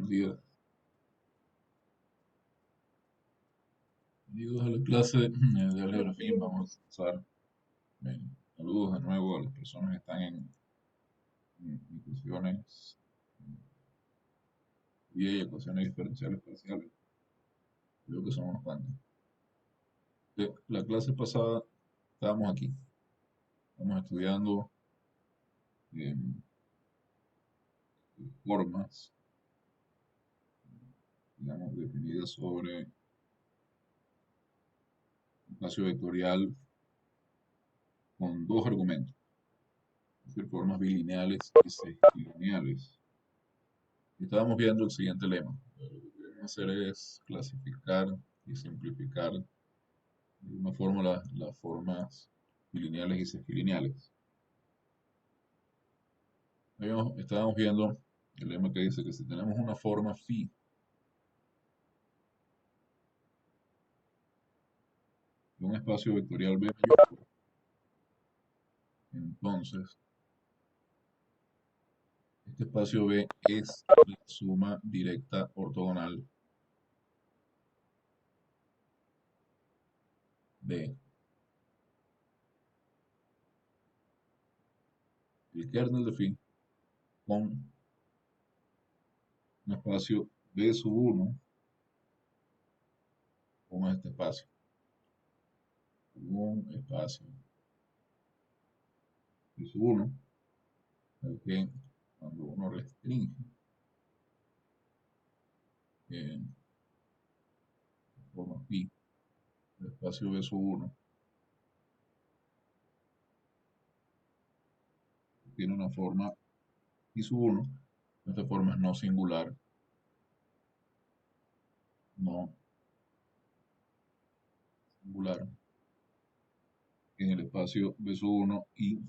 Buenos días. Bienvenidos a la clase de álgebra fin. Vamos a comenzar. eh, Saludos de nuevo a las personas que están en ecuaciones y ecuaciones diferenciales parciales. Creo que son unos cuantos. La clase pasada estábamos aquí. Estamos estudiando eh, formas, digamos, definidas sobre espacio vectorial con dos argumentos, es decir, formas bilineales y sextilineales. Estábamos viendo el siguiente lema. Lo que queremos hacer es clasificar y simplificar de una forma las formas bilineales y sextilineales. Estábamos viendo el lema que dice que si tenemos una forma phi de un espacio vectorial B mayúscula, entonces este espacio B es la suma directa ortogonal de el kernel de phi con un espacio B sub 1 con este espacio. Un espacio B sub 1 al que cuando uno restringe forma phi, el espacio B sub 1 tiene una forma phi sub 1, esta forma es no singular, no singular, en el espacio B sub 1 y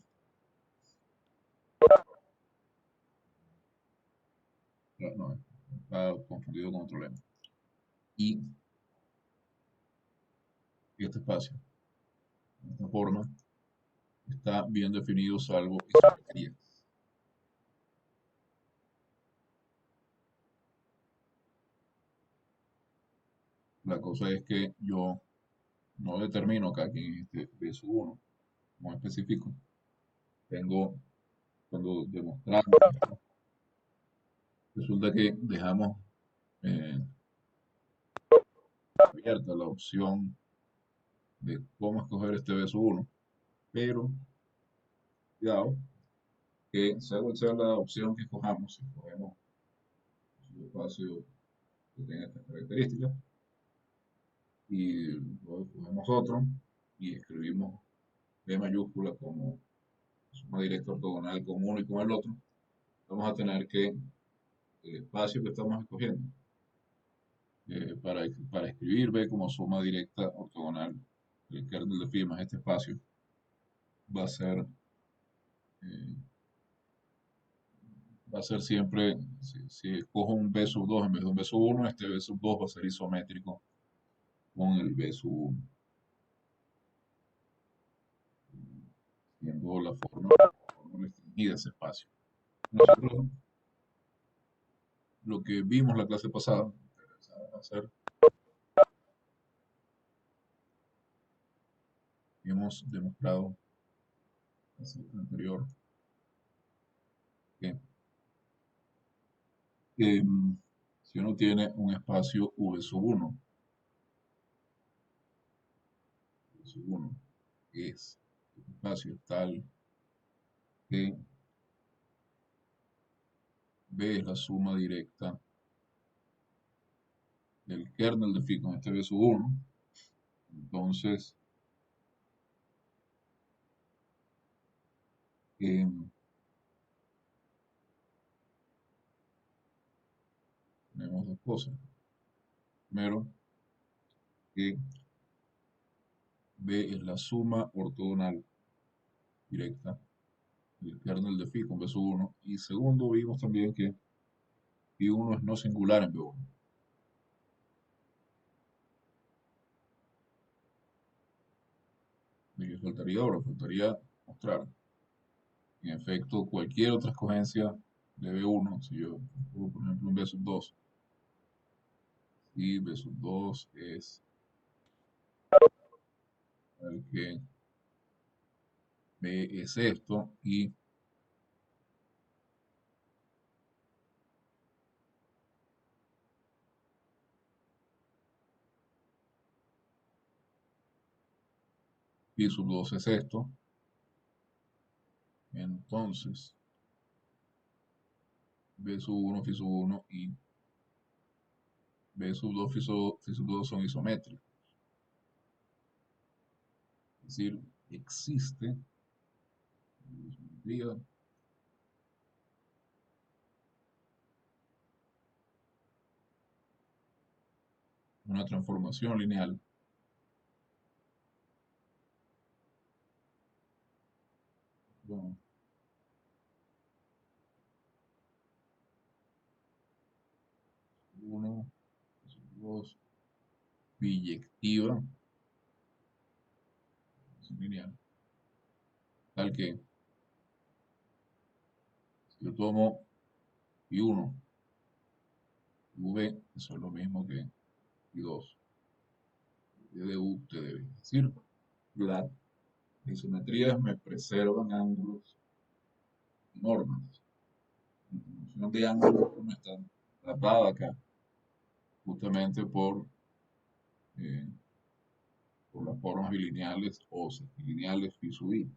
no, está confundido con otro lema. Y este espacio, de esta forma, está bien definido salvo isometría. La cosa es que yo no determino acá que en este B sub 1 como específico. Tengo, cuando demostramos esto, resulta que dejamos eh, abierta la opción de cómo escoger este B sub 1, pero cuidado que sea cual sea la opción que escojamos, si escogemos un espacio que tenga estas características y luego escogemos otro y escribimos B mayúscula como suma directa ortogonal con uno y con el otro, vamos a tener que el espacio que estamos escogiendo para escribir B como suma directa ortogonal del kernel de phi más este espacio va a ser eh, va a ser siempre, si escojo un B sub 2 en vez de un B sub 1, este B sub 2 va a ser isométrico con el B sub 1, siendo la forma restringida ese espacio. Nosotros lo que vimos la clase pasada, hacer, hemos demostrado la clase anterior que si uno tiene un espacio V sub 1, V sub 1 es un espacio tal que B es la suma directa del kernel de phi con este B sub 1, entonces eh, tenemos dos cosas. Primero, que B es la suma ortogonal directa del kernel de phi con B sub 1. Y segundo, vimos también que phi 1 es no singular en B1. ¿De qué faltaría ahora? Faltaría mostrar, en efecto, cualquier otra escogencia de B1, si yo pongo, por ejemplo, un B sub 2, y B sub 2 es el que B es esto y B sub 2 es esto. Entonces, B sub 1, phi sub 1 y B sub 2, phi sub 2 son isométricos. Es decir, existe isometría una transformación lineal con 1, 2, biyectiva lineal, tal que si yo tomo I1 y V, eso es lo mismo que I2, de U, te debe decir, las isometrías me preservan ángulos normas. La noción de ángulos no está tapada acá, justamente eh, por las formas bilineales o sextilineales phi sub i.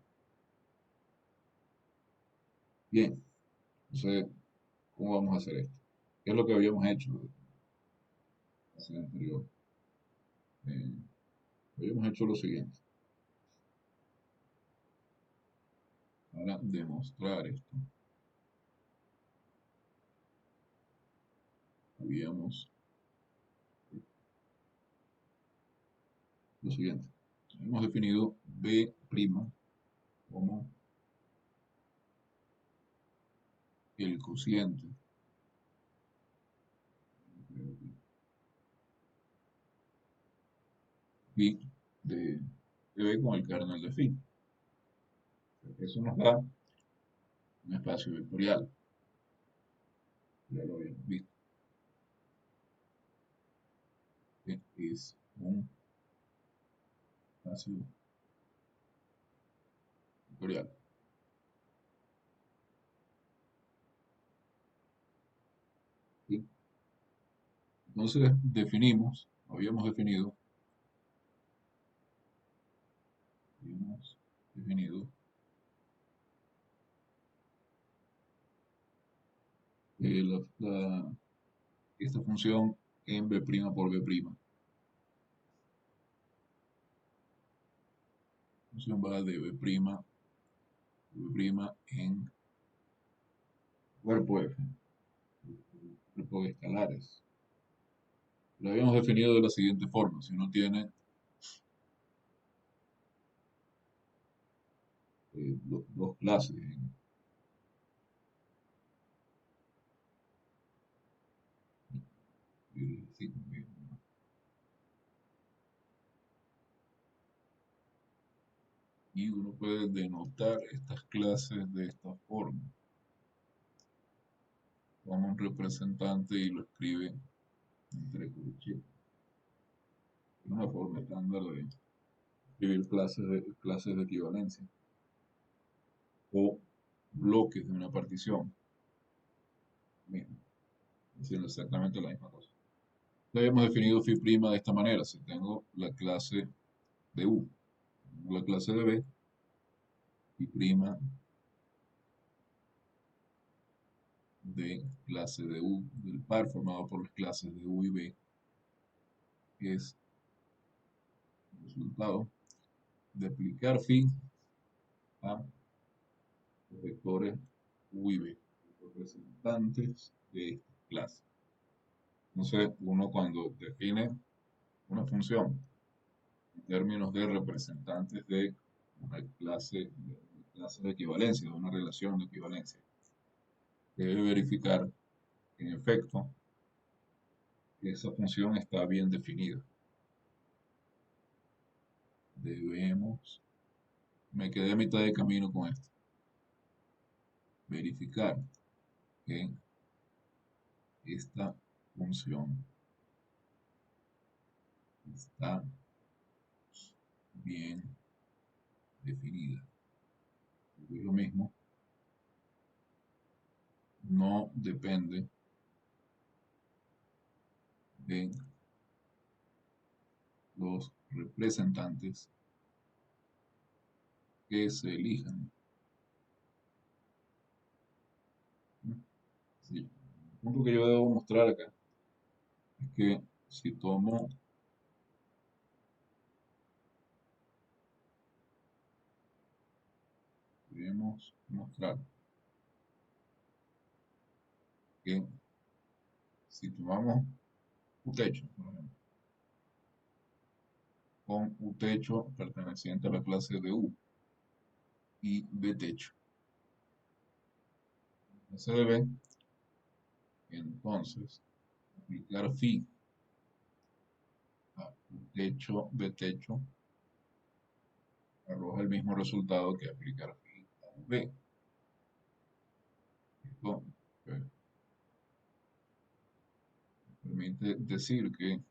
Bien, entonces, ¿cómo vamos a hacer esto? ¿Qué es lo que habíamos hecho en la clase anterior? Eh, habíamos hecho lo siguiente. Para demostrar esto, habíamos lo siguiente. Hemos definido B' como el cociente phi de B con el kernel de phi. Eso nos da un espacio vectorial. Ya lo habíamos visto. Que es un espacio vectorial. ¿Sí? Entonces habíamos definido esta función en B' por B'. La función va de B' en cuerpo F, cuerpo de escalares. Lo habíamos definido de la siguiente forma. Si uno tiene dos clases sí, y uno puede denotar estas clases de esta forma. Toma un representante y lo escribe entre corchetes. Es una forma estándar de escribir clases de equivalencia o bloques de una partición. Mismo, haciendo exactamente la misma cosa. Ya habíamos definido phi' de esta manera. Si tengo la clase de U, la clase de B, phi' de clase de U, del par formado por las clases de U y B, es el resultado de aplicar phi a los vectores U y B, los representantes de esta clase. Entonces, uno cuando define una función en términos de representantes de una clase de equivalencia, de una relación de equivalencia, debe verificar en efecto que esa función está bien definida. Debemos, me quedé a mitad de camino con esto, verificar que esta función está bien definida. Es lo mismo, no depende de los representantes que se elijan. Sí. El punto que yo debo mostrar acá es que si tomo, debemos mostrar que si tomamos un techo, por ejemplo, con un techo perteneciente a la clase de U y B techo, se debe entonces aplicar phi a U techo, B techo, arroja el mismo resultado que aplicar phi a V. Esto pues, permite decir que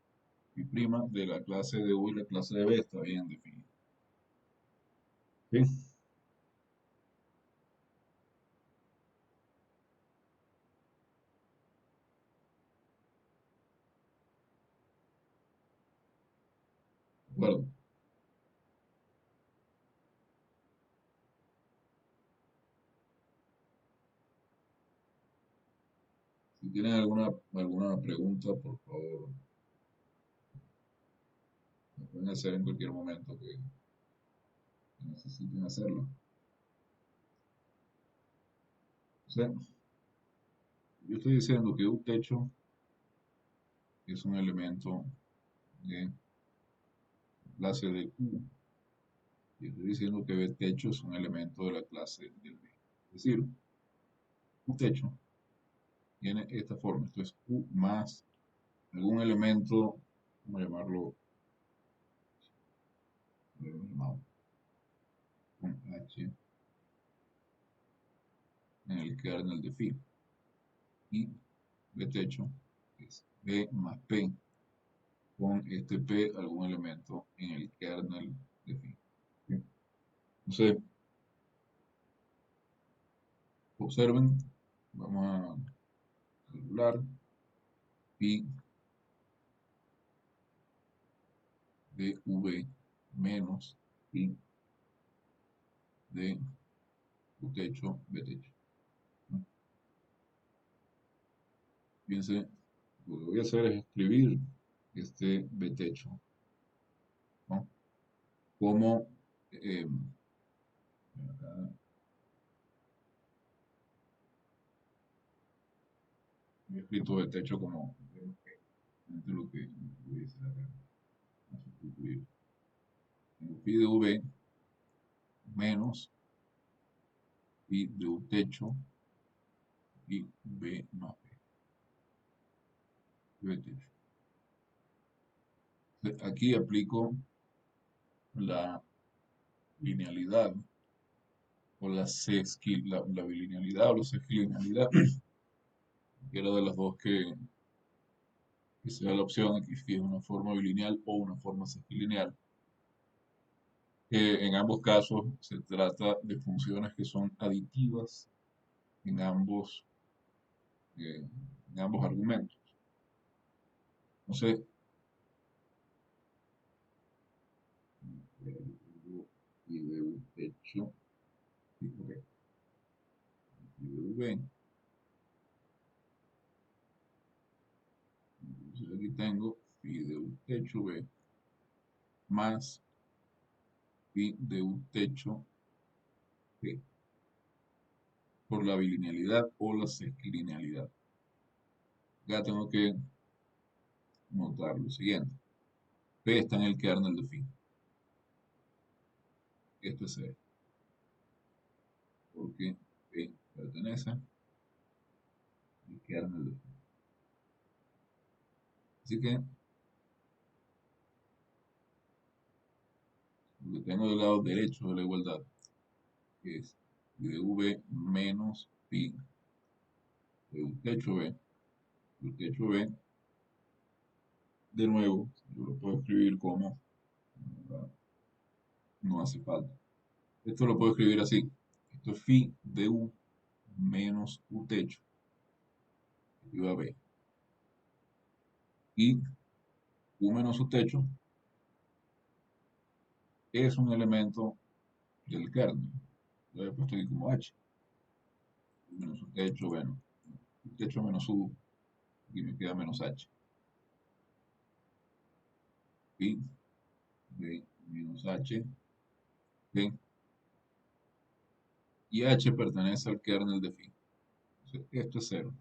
phi prima de la clase de U y la clase de B está bien definida. ¿Sí? Bueno, si tienen alguna pregunta, por favor, lo pueden hacer en cualquier momento que necesiten hacerlo. O sea, yo estoy diciendo que un techo es un elemento de clase de U. Y estoy diciendo que B techo es un elemento de la clase del B. Es decir, un techo tiene esta forma. Esto es U más algún elemento, vamos a llamarlo, con H en el kernel de phi. Y B techo es B más P con este P algún elemento en el kernel de phi. ¿Sí? Entonces, observen, vamos a calcular pi de V menos pi de U techo, B techo. ¿No? Fíjense, lo que voy a hacer es escribir este B techo, ¿no? Como, acá he escrito B techo como lo que voy a hacer acá, a sustituir. Tengo pi de V menos pi de U techo y B más B techo. Aquí aplico la linealidad o la bilinealidad o la sesquilinealidad, que era de las dos que sea la opción, aquí si es una forma bilineal o una forma sesquilineal. En ambos casos se trata de funciones que son aditivas en eh, en ambos argumentos. Entonces, y de U hecho, y de V. Entonces aquí tengo phi de U techo B más phi de U techo B por la bilinealidad o la sesquilinealidad. Ya tengo que notar lo siguiente. P está en el kernel de phi. Esto es C, porque P pertenece al kernel de phi. Así que lo que tengo del lado derecho de la igualdad es pi de V menos pi de U techo B. U techo B de nuevo, yo lo puedo escribir como, ¿verdad? No hace falta. Esto lo puedo escribir así. Esto es phi de u menos u techo igual a b. Y u menos u techo es un elemento del kernel. Lo he puesto aquí como h. U menos u techo, bueno, u techo menos u, y me queda menos h. Phi de menos h, ¿ok? Y h pertenece al kernel de phi. Entonces, esto es cero.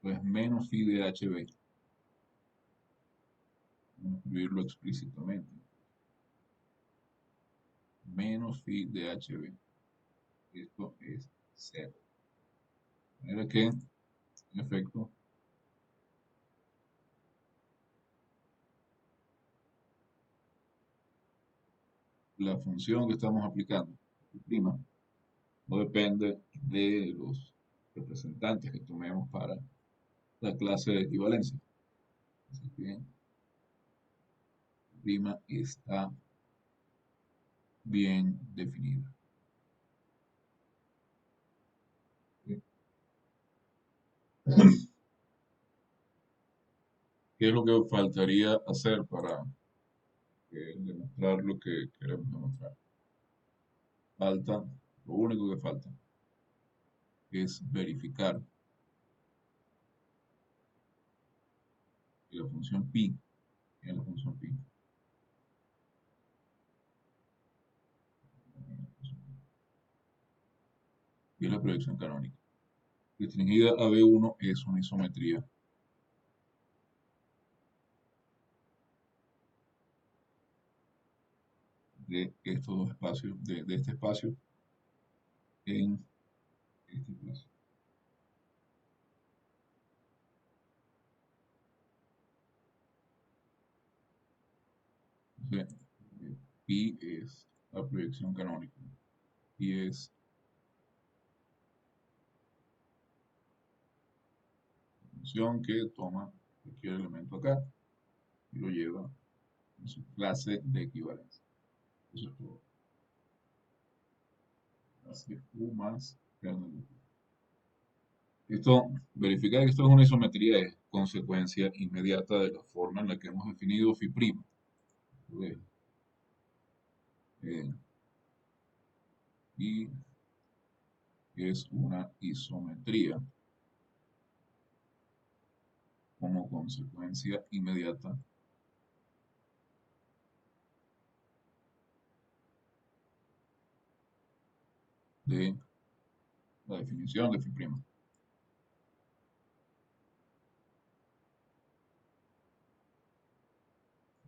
Pues menos phi de hb. Vamos a escribirlo explícitamente. Menos phi de hb. Esto es cero. De manera que, en efecto, la función que estamos aplicando, prima, no depende de los representantes que tomemos para la clase de equivalencia. Así que prima está bien definida. ¿Qué es lo que faltaría hacer para demostrar lo que queremos demostrar? Falta, lo único que falta es verificar que la función pi, en la función pi, y es la proyección canónica. Restringida a B1 es una isometría de estos dos espacios, de este espacio en este espacio. Entonces, pi es la proyección canónica. Pi es la función que toma cualquier elemento acá y lo lleva en su clase de equivalencia. Eso es todo. Clase U más kernel de Q. Esto, verificar que esto es una isometría es consecuencia inmediata de la forma en la que hemos definido phi'. Eh, y es una isometría como consecuencia inmediata de la definición de phi'.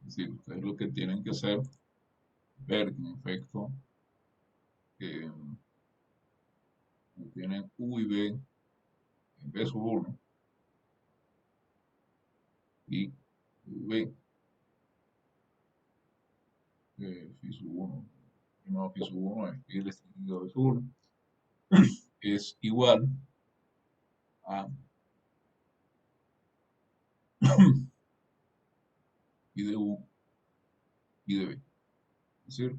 Es decir, ustedes lo que tienen que hacer es ver que en efecto eh, tienen u y b en b sub 1 y v phi sub 1, primero phi sub 1 es pi restringido de sub 1, es igual a pi de u y de b. Es decir,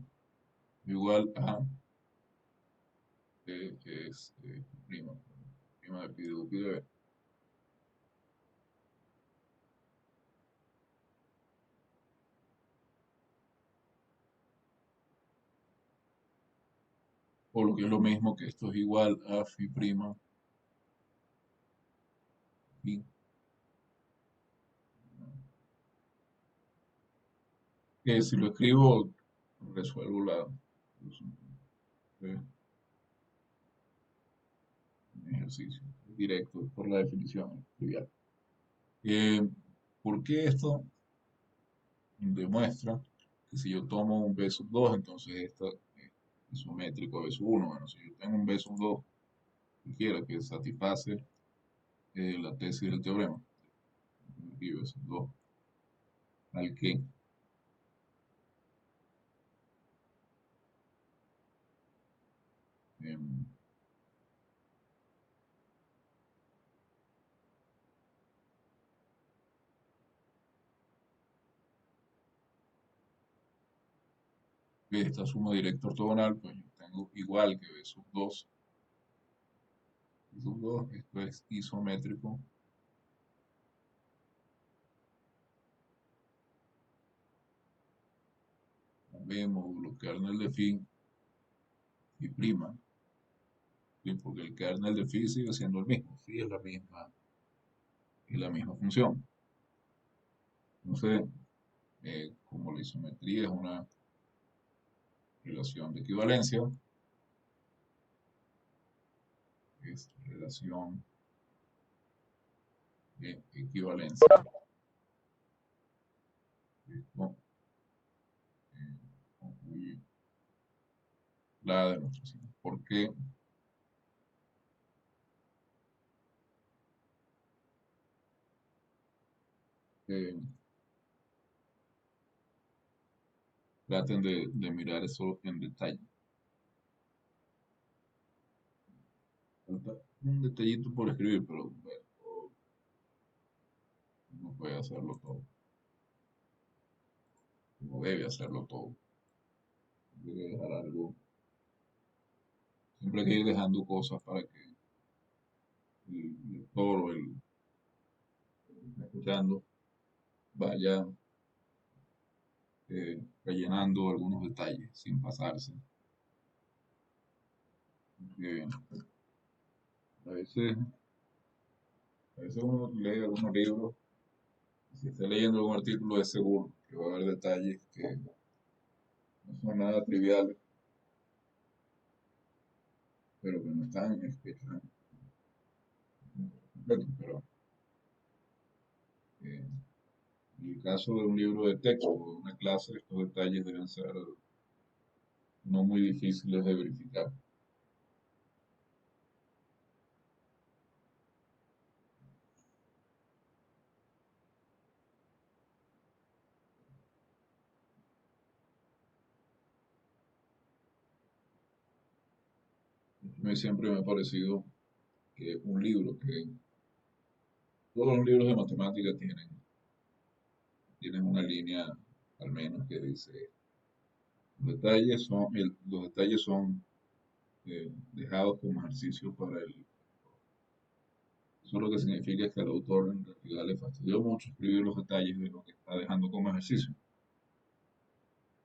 igual a que es prima, prima de pi de u pi de b. O lo que es lo mismo que esto es igual a phi prima y que si lo escribo resuelvo eh, un ejercicio directo por la definición trivial. Eh, ¿Por qué esto demuestra que si yo tomo un B sub 2, entonces esto es isométrico a B sub 1? Bueno, si yo tengo un B sub 2, cualquiera que satisface la tesis del teorema, y B sub 2, al que em, esta suma directa ortogonal, pues yo tengo igual que B sub 2 y sub 2, esto es isométrico a B módulo kernel de phi y prima, ¿sí? Porque el kernel de phi sigue siendo el mismo, phi es la misma función. Entonces, como la isometría es una relación de equivalencia, es relación de equivalencia. Esto concluye la demostración. ¿Por qué? Eh, traten de mirar eso en detalle. Falta un detallito por escribir, pero bueno, uno puede hacerlo todo. Uno debe hacerlo todo. Debe dejar algo. Siempre hay que ir dejando cosas para que el lector o el que está escuchando vaya rellenando algunos detalles sin pasarse. Porque a a veces uno lee algunos libros, y si está leyendo algún artículo es seguro que va a haber detalles que no son nada triviales, pero que no están escritos completos. Pero en el caso de un libro de texto o de una clase, estos detalles deben ser no muy difíciles de verificar. A mí siempre me ha parecido que un libro, que todos los libros de matemáticas tienen una línea al menos que dice, los detalles son dejados como ejercicio para el... Eso lo que significa que al autor en realidad le fastidió mucho escribir los detalles de lo que está dejando como ejercicio.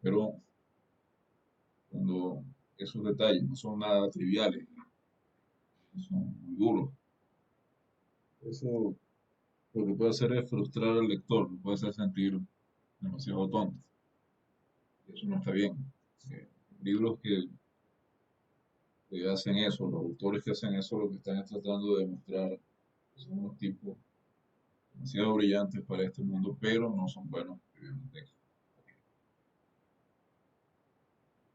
Pero cuando esos detalles no son nada triviales, son muy duros, eso lo que puede hacer es frustrar al lector, lo puede hacer sentir demasiado tonto. Y eso no está bien. Eh, libros que hacen eso, los autores que hacen eso, lo que están es tratando de demostrar que son unos tipos demasiado brillantes para este mundo, pero no son buenos escribiendo texto.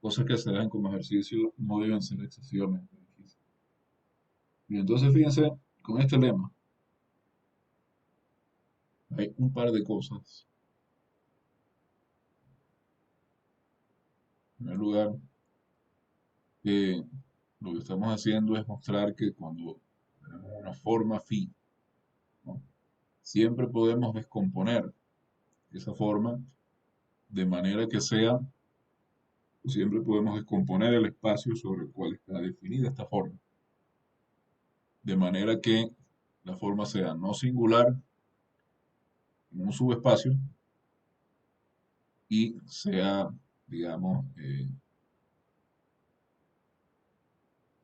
Cosas que se dan como ejercicio no deben ser excesivamente difíciles. Y entonces fíjense, con este lema hay un par de cosas. En primer lugar, que lo que estamos haciendo es mostrar que cuando tenemos una forma phi, ¿no? Siempre podemos descomponer esa forma de manera que sea, siempre podemos descomponer el espacio sobre el cual está definida esta forma, de manera que la forma sea no singular en un subespacio y sea, digamos,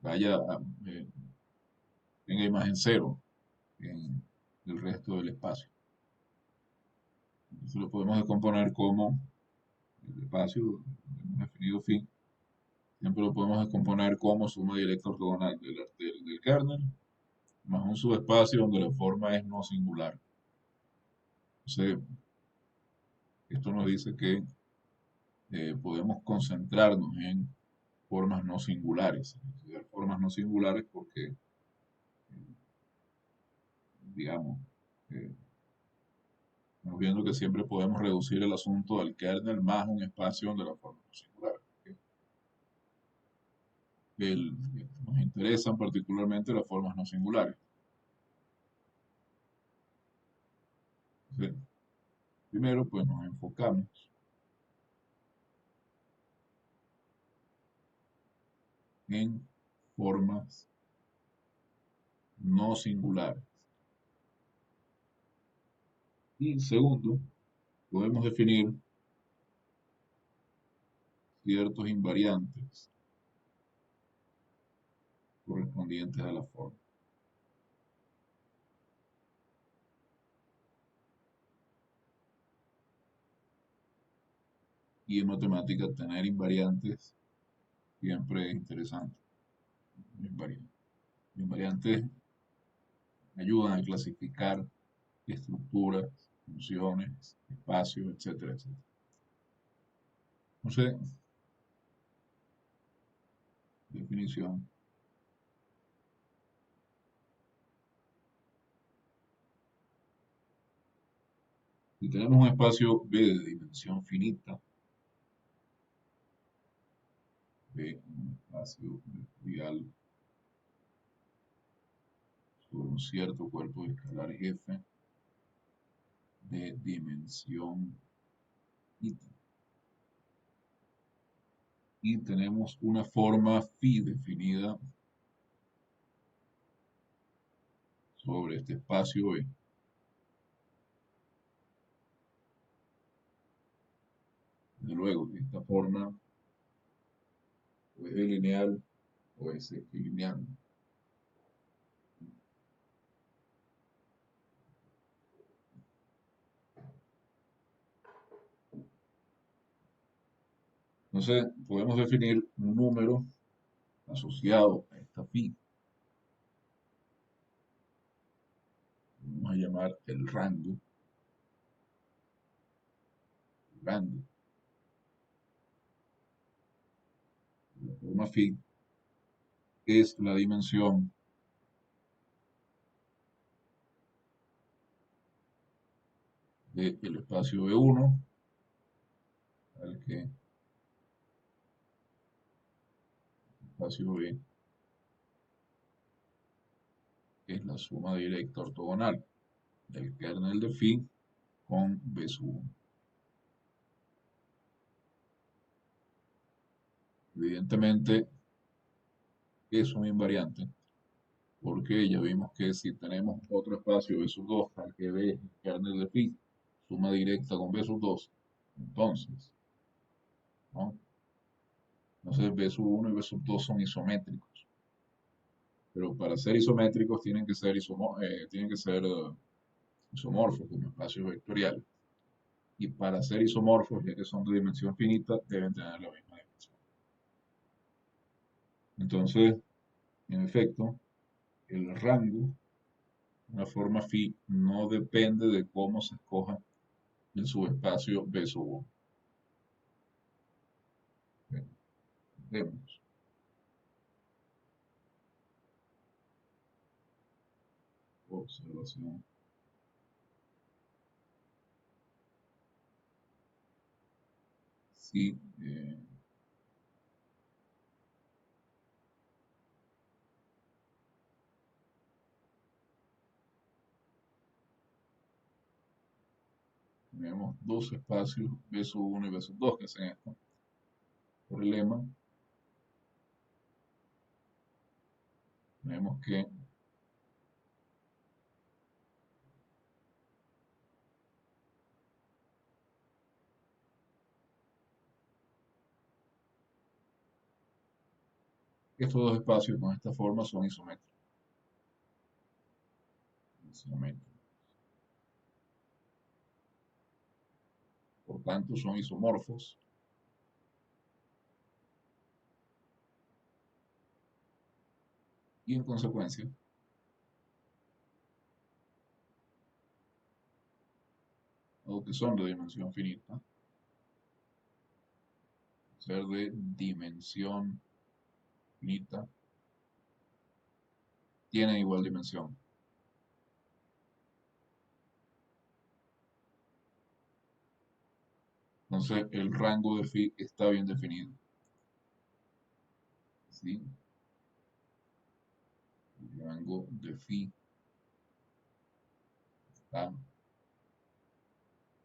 vaya, eh, tenga imagen cero en el resto del espacio. Entonces lo podemos descomponer como el espacio, hemos definido phi, siempre lo podemos descomponer como suma directa ortogonal del kernel más un subespacio donde la forma es no singular. Entonces, esto nos dice que podemos concentrarnos en formas no singulares, estudiar formas no singulares porque, digamos, eh, estamos viendo que siempre podemos reducir el asunto al kernel más un espacio donde la forma no singular. Nos interesan particularmente las formas no singulares. Entonces, primero, pues nos enfocamos en formas no singulares. Y segundo, podemos definir ciertos invariantes correspondientes a la forma. Y en matemáticas tener invariantes siempre es interesante. Invariantes ayudan a clasificar estructuras, funciones, espacios, etcétera, etcétera. Entonces, definición. Si tenemos un espacio B de dimensión finita, B, un espacio vectorial sobre un cierto cuerpo de escalares F de dimensión finita. Y tenemos una forma phi definida sobre este espacio B. Desde luego, esta forma o es lineal o es equilineal. Entonces, podemos definir un número asociado a esta phi. Vamos a llamar el rango grande. La forma phi es la dimensión del espacio B1 al que el espacio B es la suma directa ortogonal del kernel de phi con B sub 1. Evidentemente es un invariante porque ya vimos que si tenemos otro espacio B sub 2 al que B es el kernel de phi, suma directa con B sub 2, entonces, ¿no? Entonces B sub 1 y B sub 2 son isométricos. Pero para ser isométricos tienen que ser isomorfos como espacios vectoriales. Y para ser isomorfos, ya que son de dimensión finita, deben tener la misma dimensión. Entonces, en efecto, el rango, una forma phi, no depende de cómo se escoja el subespacio B sub 1. Vemos. Observación. Si tenemos dos espacios B sub 1 y B sub 2 que hacen esto, por el lema, vemos que estos dos espacios con esta forma son isométricos. Por tanto, son isomorfos. Y en consecuencia, dado que son de dimensión finita, ser de dimensión finita, tienen igual dimensión. Entonces, el rango de phi está bien definido. ¿Sí? El rango de phi está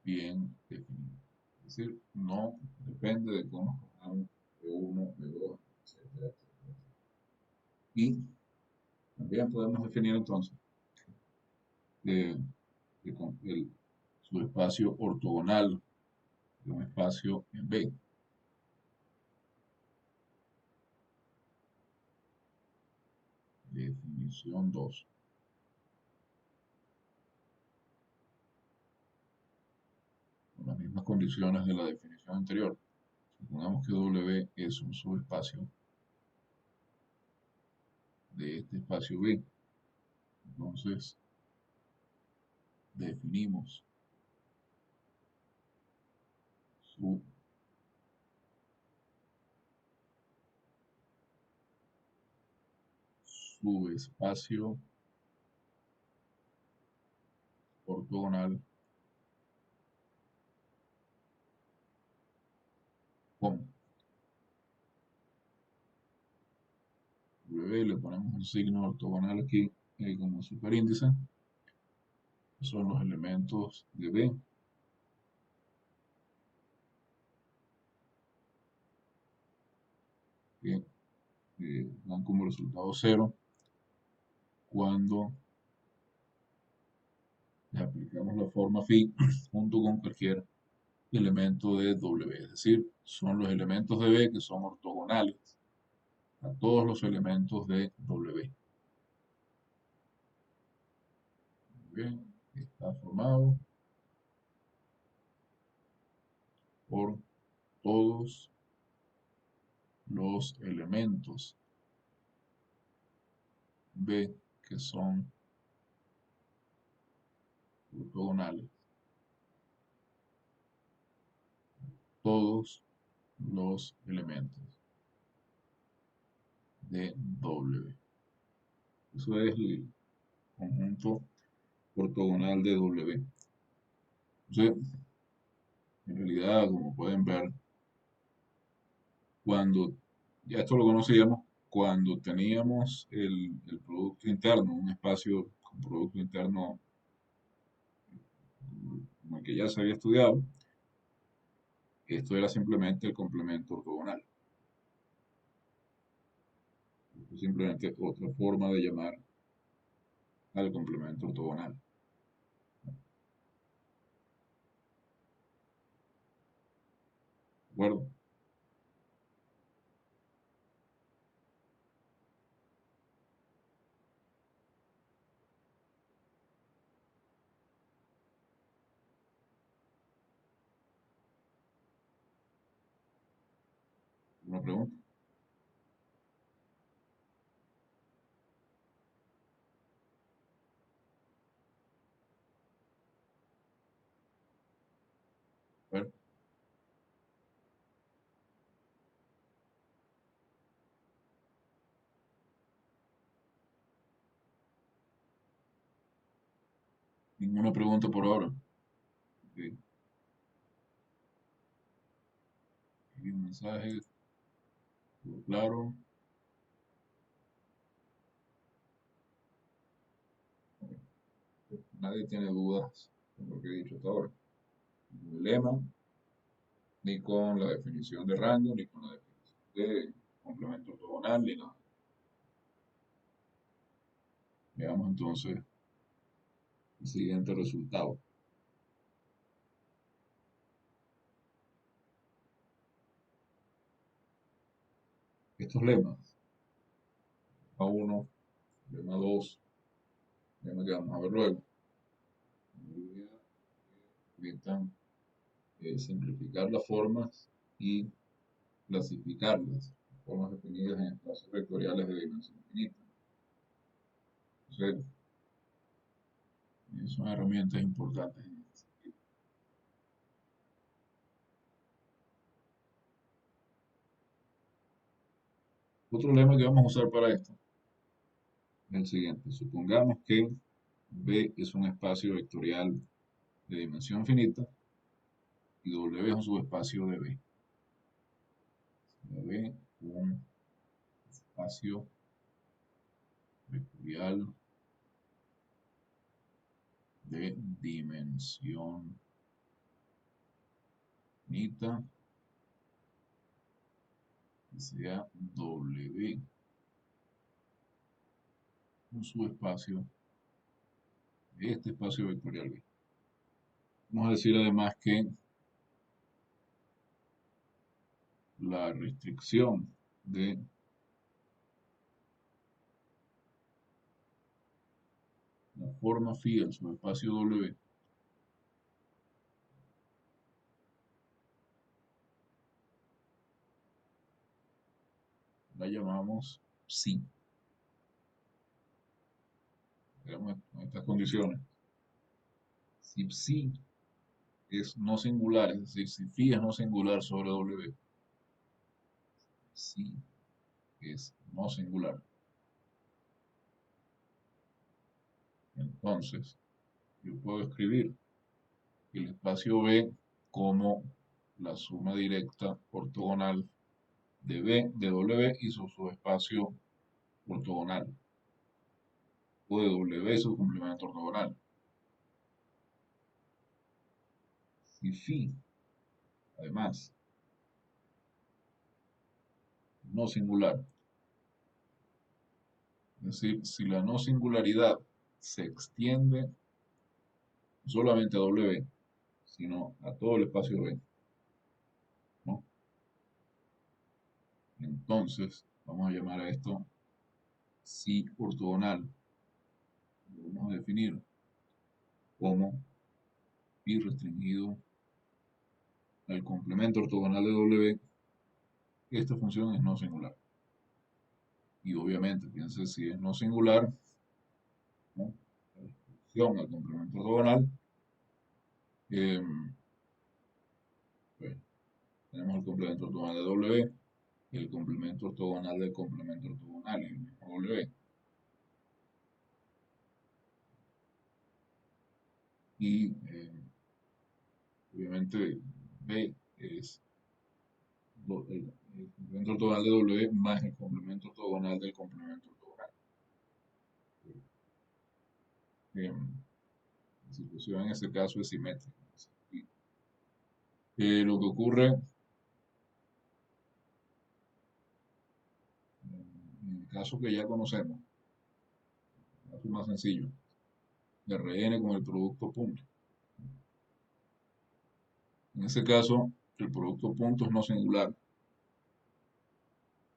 bien definido. Es decir, no depende de cómo escojamos B1, B2, etcétera, etcétera. Y también podemos definir entonces eh, el subespacio ortogonal de un espacio en B. Definición 2. Con las mismas condiciones de la definición anterior. Supongamos que W es un subespacio de este espacio B. Entonces, definimos su subespacio ortogonal con W, le ponemos un signo ortogonal aquí como superíndice, son los elementos de B, que dan como resultado 0 cuando le aplicamos la forma phi junto con cualquier elemento de W, es decir, son los elementos de B que son ortogonales a todos los elementos de W. Bien, está formado por todos los elementos B que son ortogonales, todos los elementos de W. Eso es el conjunto ortogonal de W. Entonces, en realidad, como pueden ver, cuando, ya esto lo conocíamos, cuando teníamos el producto interno, un espacio con producto interno como el que ya se había estudiado, esto era simplemente el complemento ortogonal. Simplemente otra forma de llamar al complemento ortogonal. ¿De acuerdo? ¿Una pregunta? A ver, ninguna pregunta por ahora. Ok, aquí un mensaje, todo claro. Nadie tiene dudas con lo que he dicho hasta ahora. Ni con el lema, ni con la definición de rango, ni con la definición de complemento ortogonal, ni nada. Veamos entonces el siguiente resultado. Estos lemas, A1, lema 2, lema que vamos a ver luego, intentan simplificar las formas y clasificarlas, formas definidas en espacios vectoriales de dimensión finita. Entonces, son herramientas importantes en este sentido. Otro lema que vamos a usar para esto es el siguiente. Supongamos que B es un espacio vectorial de dimensión finita y W es un subespacio de B. B, un espacio vectorial de dimensión finita que sea W. un subespacio de este espacio vectorial B. Vamos a decir además que la restricción de la forma phi del subespacio W la llamamos psi. Tenemos estas condiciones. Si psi es no singular, es decir, si phi es no singular sobre W, psi es no singular. Entonces, yo puedo escribir el espacio B como la suma directa ortogonal de B, de W y su subespacio ortogonal, o de W y su complemento ortogonal. Si phi, además, no singular, es decir, si la no singularidad se extiende no solamente a W, sino a todo el espacio B, ¿no? Entonces, vamos a llamar a esto psi ortogonal. Lo vamos a definir como phi restringido al complemento ortogonal de W. Esta función es no singular. Y obviamente, fíjense, si es no singular, ¿no? La restricción al complemento ortogonal, eh, pues, tenemos el complemento ortogonal de W y el complemento ortogonal del complemento ortogonal, el mismo W. Y obviamente B es el complemento ortogonal de W más el complemento ortogonal del complemento ortogonal. Eh, la situación en ese caso es simétrica. Lo que ocurre en el caso que ya conocemos, el caso más sencillo, de Rn con el producto punto. En ese caso, el producto punto es no singular.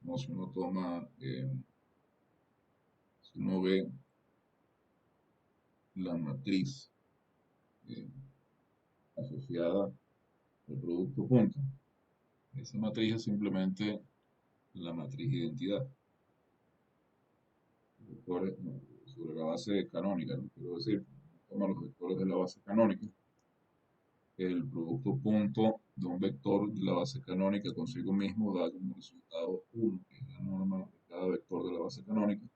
¿No? Si uno toma, si uno ve la matriz eh, asociada al producto punto, esa matriz es simplemente la matriz de identidad. Vectores, no, sobre la base canónica, ¿no? Quiero decir, toma los vectores de la base canónica, el producto punto de un vector de la base canónica consigo mismo da como resultado 1, que es la norma de cada vector de la base canónica,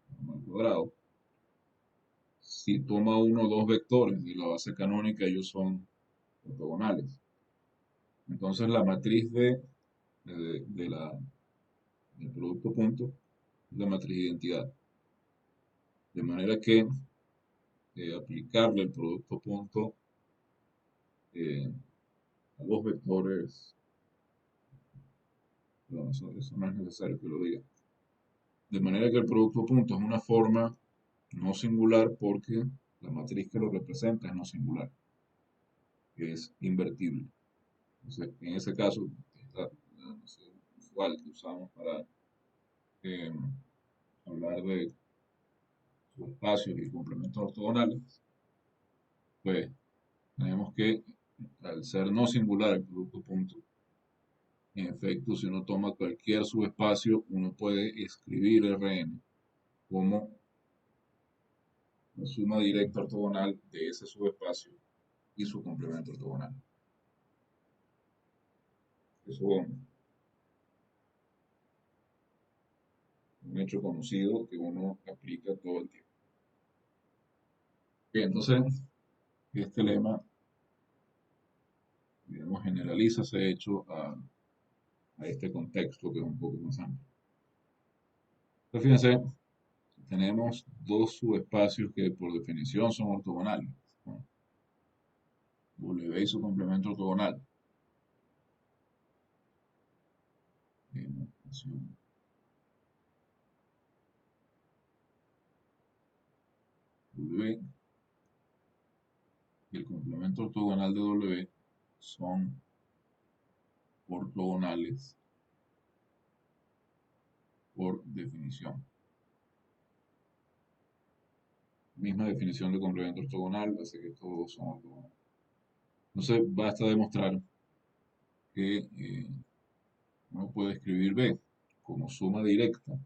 norma al cuadrado. Si toma uno o dos vectores de la base canónica, ellos son ortogonales. Entonces la matriz del producto punto es la matriz de identidad. De manera que aplicarle el producto punto eh, a los vectores, no, eso no es necesario que lo diga. De manera que el producto punto es una forma no singular porque la matriz que lo representa es no singular, es invertible. Entonces, en ese caso, la noción usual que usamos para eh, hablar de subespacios y complementos ortogonales, pues tenemos que, al ser no singular el producto punto, en efecto, si uno toma cualquier subespacio, uno puede escribir Rn como la suma directa ortogonal de ese subespacio y su complemento ortogonal. Eso es un hecho conocido que uno aplica todo el tiempo. Bien, entonces, este lema, digamos, generaliza ese hecho a este contexto que es un poco más amplio. Entonces, fíjense, tenemos dos subespacios que por definición son ortogonales, ¿no? W y su complemento ortogonal. W y el complemento ortogonal de W son ortogonales por definición. Misma definición de complemento ortogonal, así que todos son ortogonales. Entonces basta demostrar que uno puede escribir B como suma directa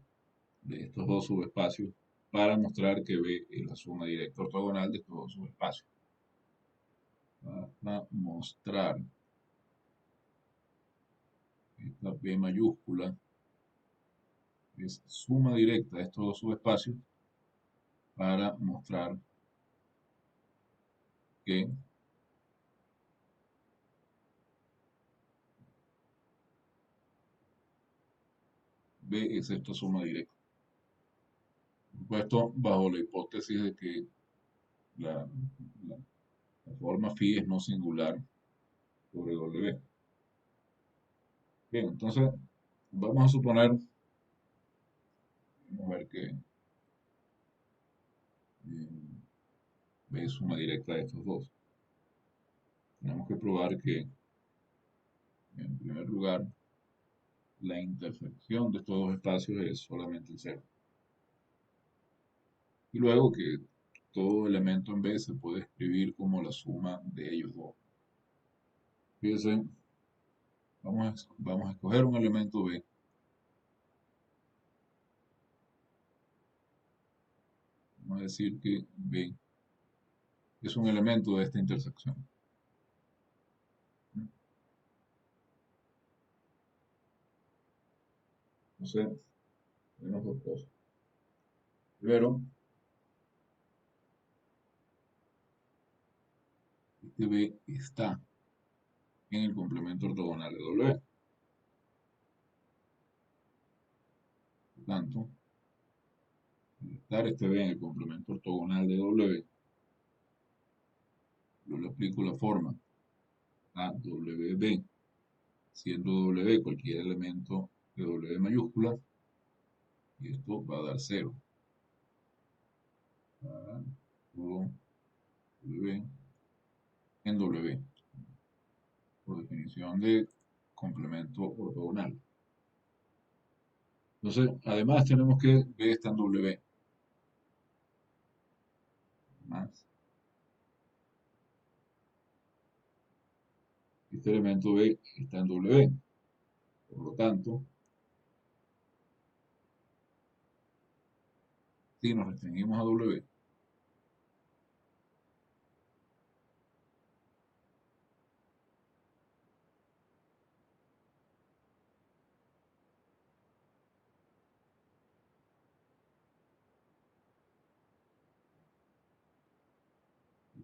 de estos dos subespacios para mostrar que B es la suma directa ortogonal de estos dos subespacios. Para mostrar esta B mayúscula es suma directa de estos dos subespacios para mostrar que B es esta suma directa. Por supuesto, bajo la hipótesis de que la, la, la forma phi es no singular sobre W. Bien, entonces vamos a suponer, vamos a ver que B es suma directa de estos dos. Tenemos que probar que, en primer lugar, la intersección de estos dos espacios es solamente el cero. Y luego que todo elemento en B se puede escribir como la suma de ellos dos. Fíjense, vamos a escoger un elemento B. Vamos a decir que B es un elemento de esta intersección. Entonces, tenemos dos cosas. Primero, este B está en el complemento ortogonal de W. Por tanto, al estar este B en el complemento ortogonal de W, yo le aplico la forma a WB, siendo W cualquier elemento de W mayúscula, y esto va a dar 0. Para todo W en W, por definición de complemento ortogonal. Entonces, además tenemos que B está en W. Más este elemento B está en W. Por lo tanto, si nos restringimos a W,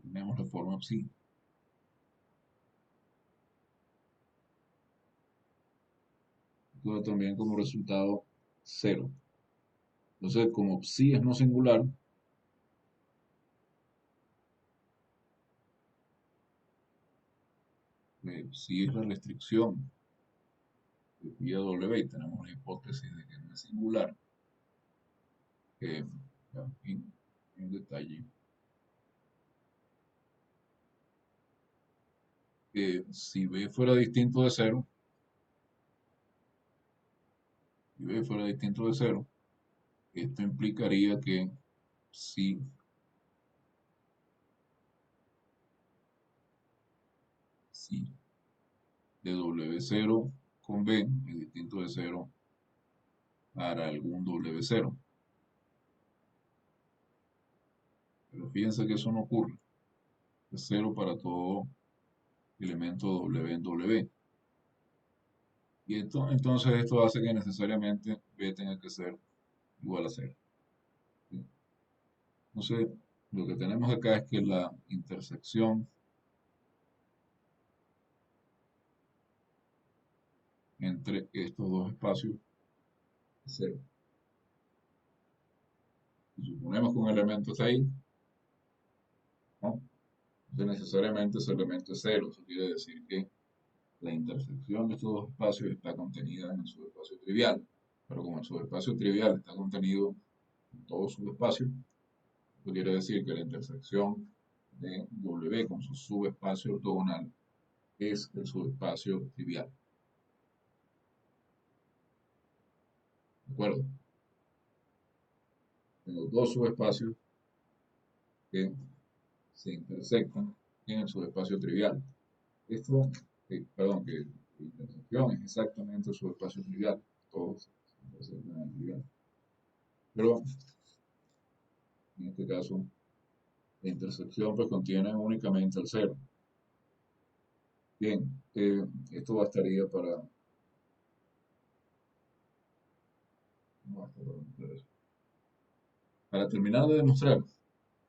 tenemos la forma psi. Esto da también como resultado 0. Entonces, como psi es no singular, psi es la restricción de pi a W, y tenemos la hipótesis de que no es singular, que en detalle, que si B fuera distinto de 0, si B fuera distinto de 0, esto implicaría que si de W0 con B es distinto de 0 para algún W0. Pero fíjense que eso no ocurre. Es 0 para todo elemento W en W. Y entonces esto hace que necesariamente B tenga que ser igual a 0. ¿Sí? Entonces, lo que tenemos acá es que la intersección entre estos dos espacios es 0. Si suponemos que un elemento está ahí, ¿no? Entonces necesariamente ese elemento es 0. Eso quiere decir que la intersección de estos dos espacios está contenida en el subespacio trivial. Pero como el subespacio trivial está contenido en todo subespacio, Esto quiere decir que la intersección de W con su subespacio ortogonal es el subespacio trivial. ¿De acuerdo? Tengo dos subespacios que se intersectan en el subespacio trivial. Esto, perdón, que la intersección es exactamente el subespacio trivial. Todos se intersectan en el trivial. Pero en este caso, la intersección pues contiene únicamente el cero. Bien, esto bastaría para, no basta para demostrar eso. Para terminar de demostrar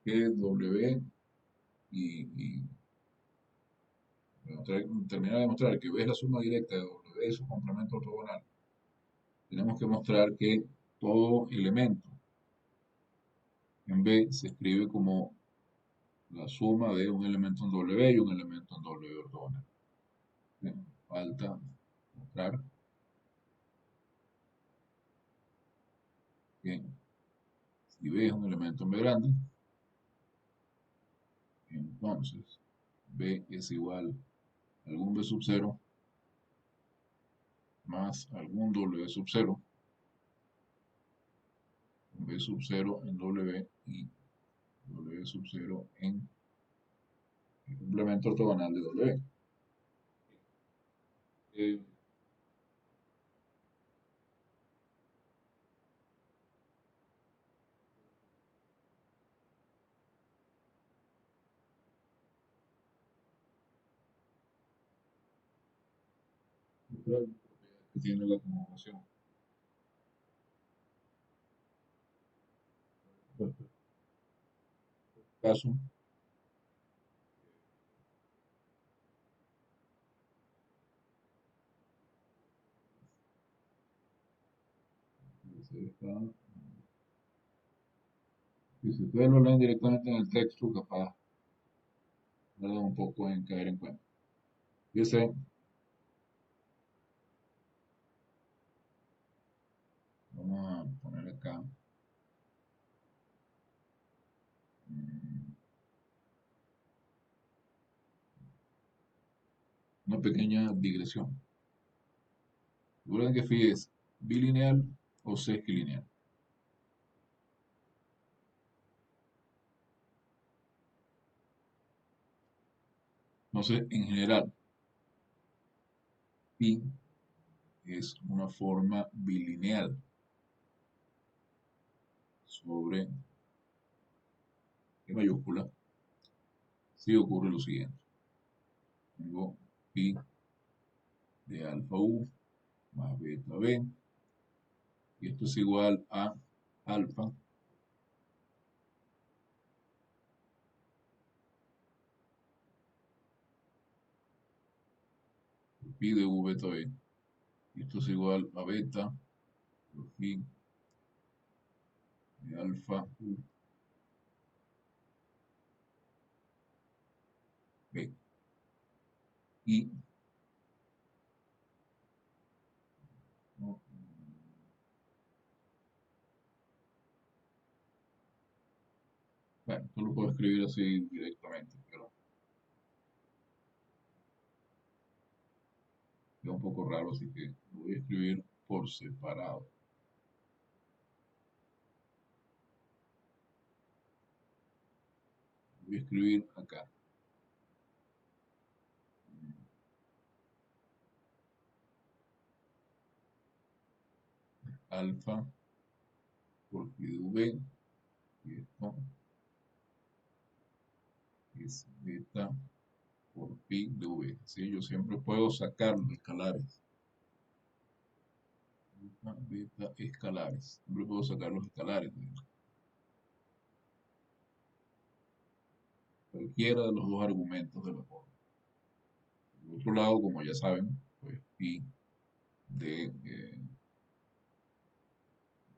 que W y terminar de demostrar que B es la suma directa de W y su complemento ortogonal, tenemos que mostrar que todo elemento en B se escribe como la suma de un elemento en W y un elemento en W ortogonal. Bien, falta mostrar que si B es un elemento en B grande, entonces B es igual a algún B sub 0 más algún W sub 0, B sub 0 en W y W sub 0 en el complemento ortogonal de W. Eh, que tiene la conjugación. En este caso, y si ustedes lo leen directamente en el texto, capaz tarda un poco en caer en cuenta. Dice, vamos a poner acá mm, una pequeña digresión. Recuerden que phi es bilineal o sesquilineal. Entonces, en general, pi es una forma bilineal sobre E mayúscula si ocurre lo siguiente. Tengo pi de alfa u más beta b, y esto es igual a alfa por pi de u beta b, y esto es igual a beta por pi de alfa u b. Y no, bueno, esto lo puedo escribir así directamente, pero es un poco raro, así que lo voy a escribir por separado. Lo voy a escribir acá. Alfa por pi de v, y esto es beta por pi de v. ¿Sí? Yo siempre puedo sacar los escalares. Beta, beta, escalares. Siempre puedo sacar los escalares de cualquiera de los dos argumentos de la forma. Por otro lado, como ya saben, pues pi de,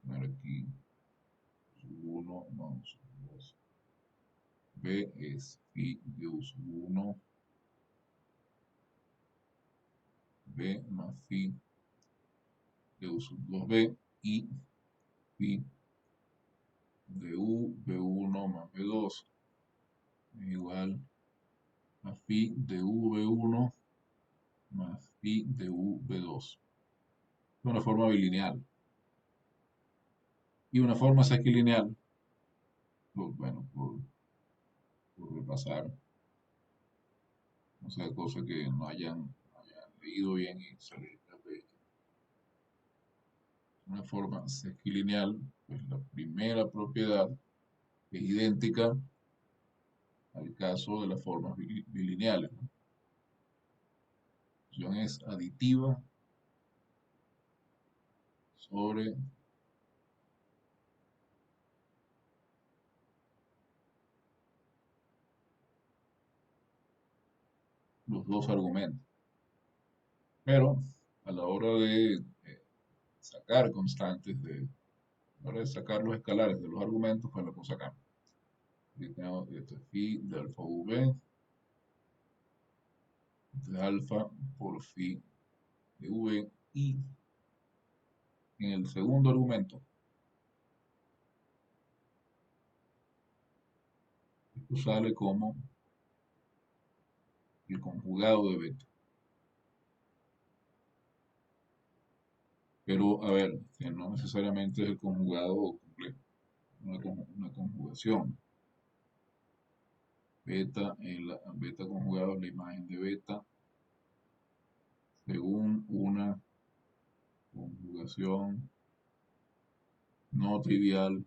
poner aquí, sub 1 más sub 2. B es pi de u sub 1, B más phi de u sub 2b, y pi de u b1 B1 más B2 es igual a phi de V1 más phi de V2. Es una forma bilineal. Y una forma sequilineal, bueno, por repasar, o sea, cosas que no hayan leído bien y se les escape. Una forma sequilineal, pues la primera propiedad es idéntica al caso de las formas bilineales, ¿no? La función es aditiva sobre los dos argumentos. Pero a la hora de sacar constantes, a la hora de sacar los escalares de los argumentos, pues la cosa cambia. Aquí tenemos esto es phi de alfa v, de alfa por phi de v, y en el segundo argumento, esto sale como el conjugado de beta. Pero, a ver, que no necesariamente es el conjugado completo, una conjugación. Beta, beta conjugado, la imagen de beta, según una conjugación no trivial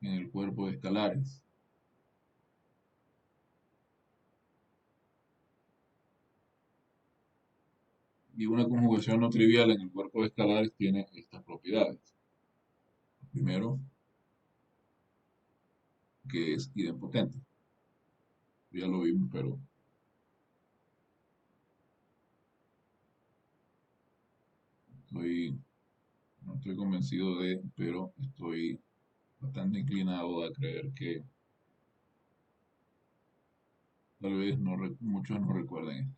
en el cuerpo de escalares. Y una conjugación no trivial en el cuerpo de escalares tiene estas propiedades. Primero, que es idempotente. Ya lo vimos, pero no estoy convencido pero estoy bastante inclinado a creer que tal vez muchos no recuerden esto.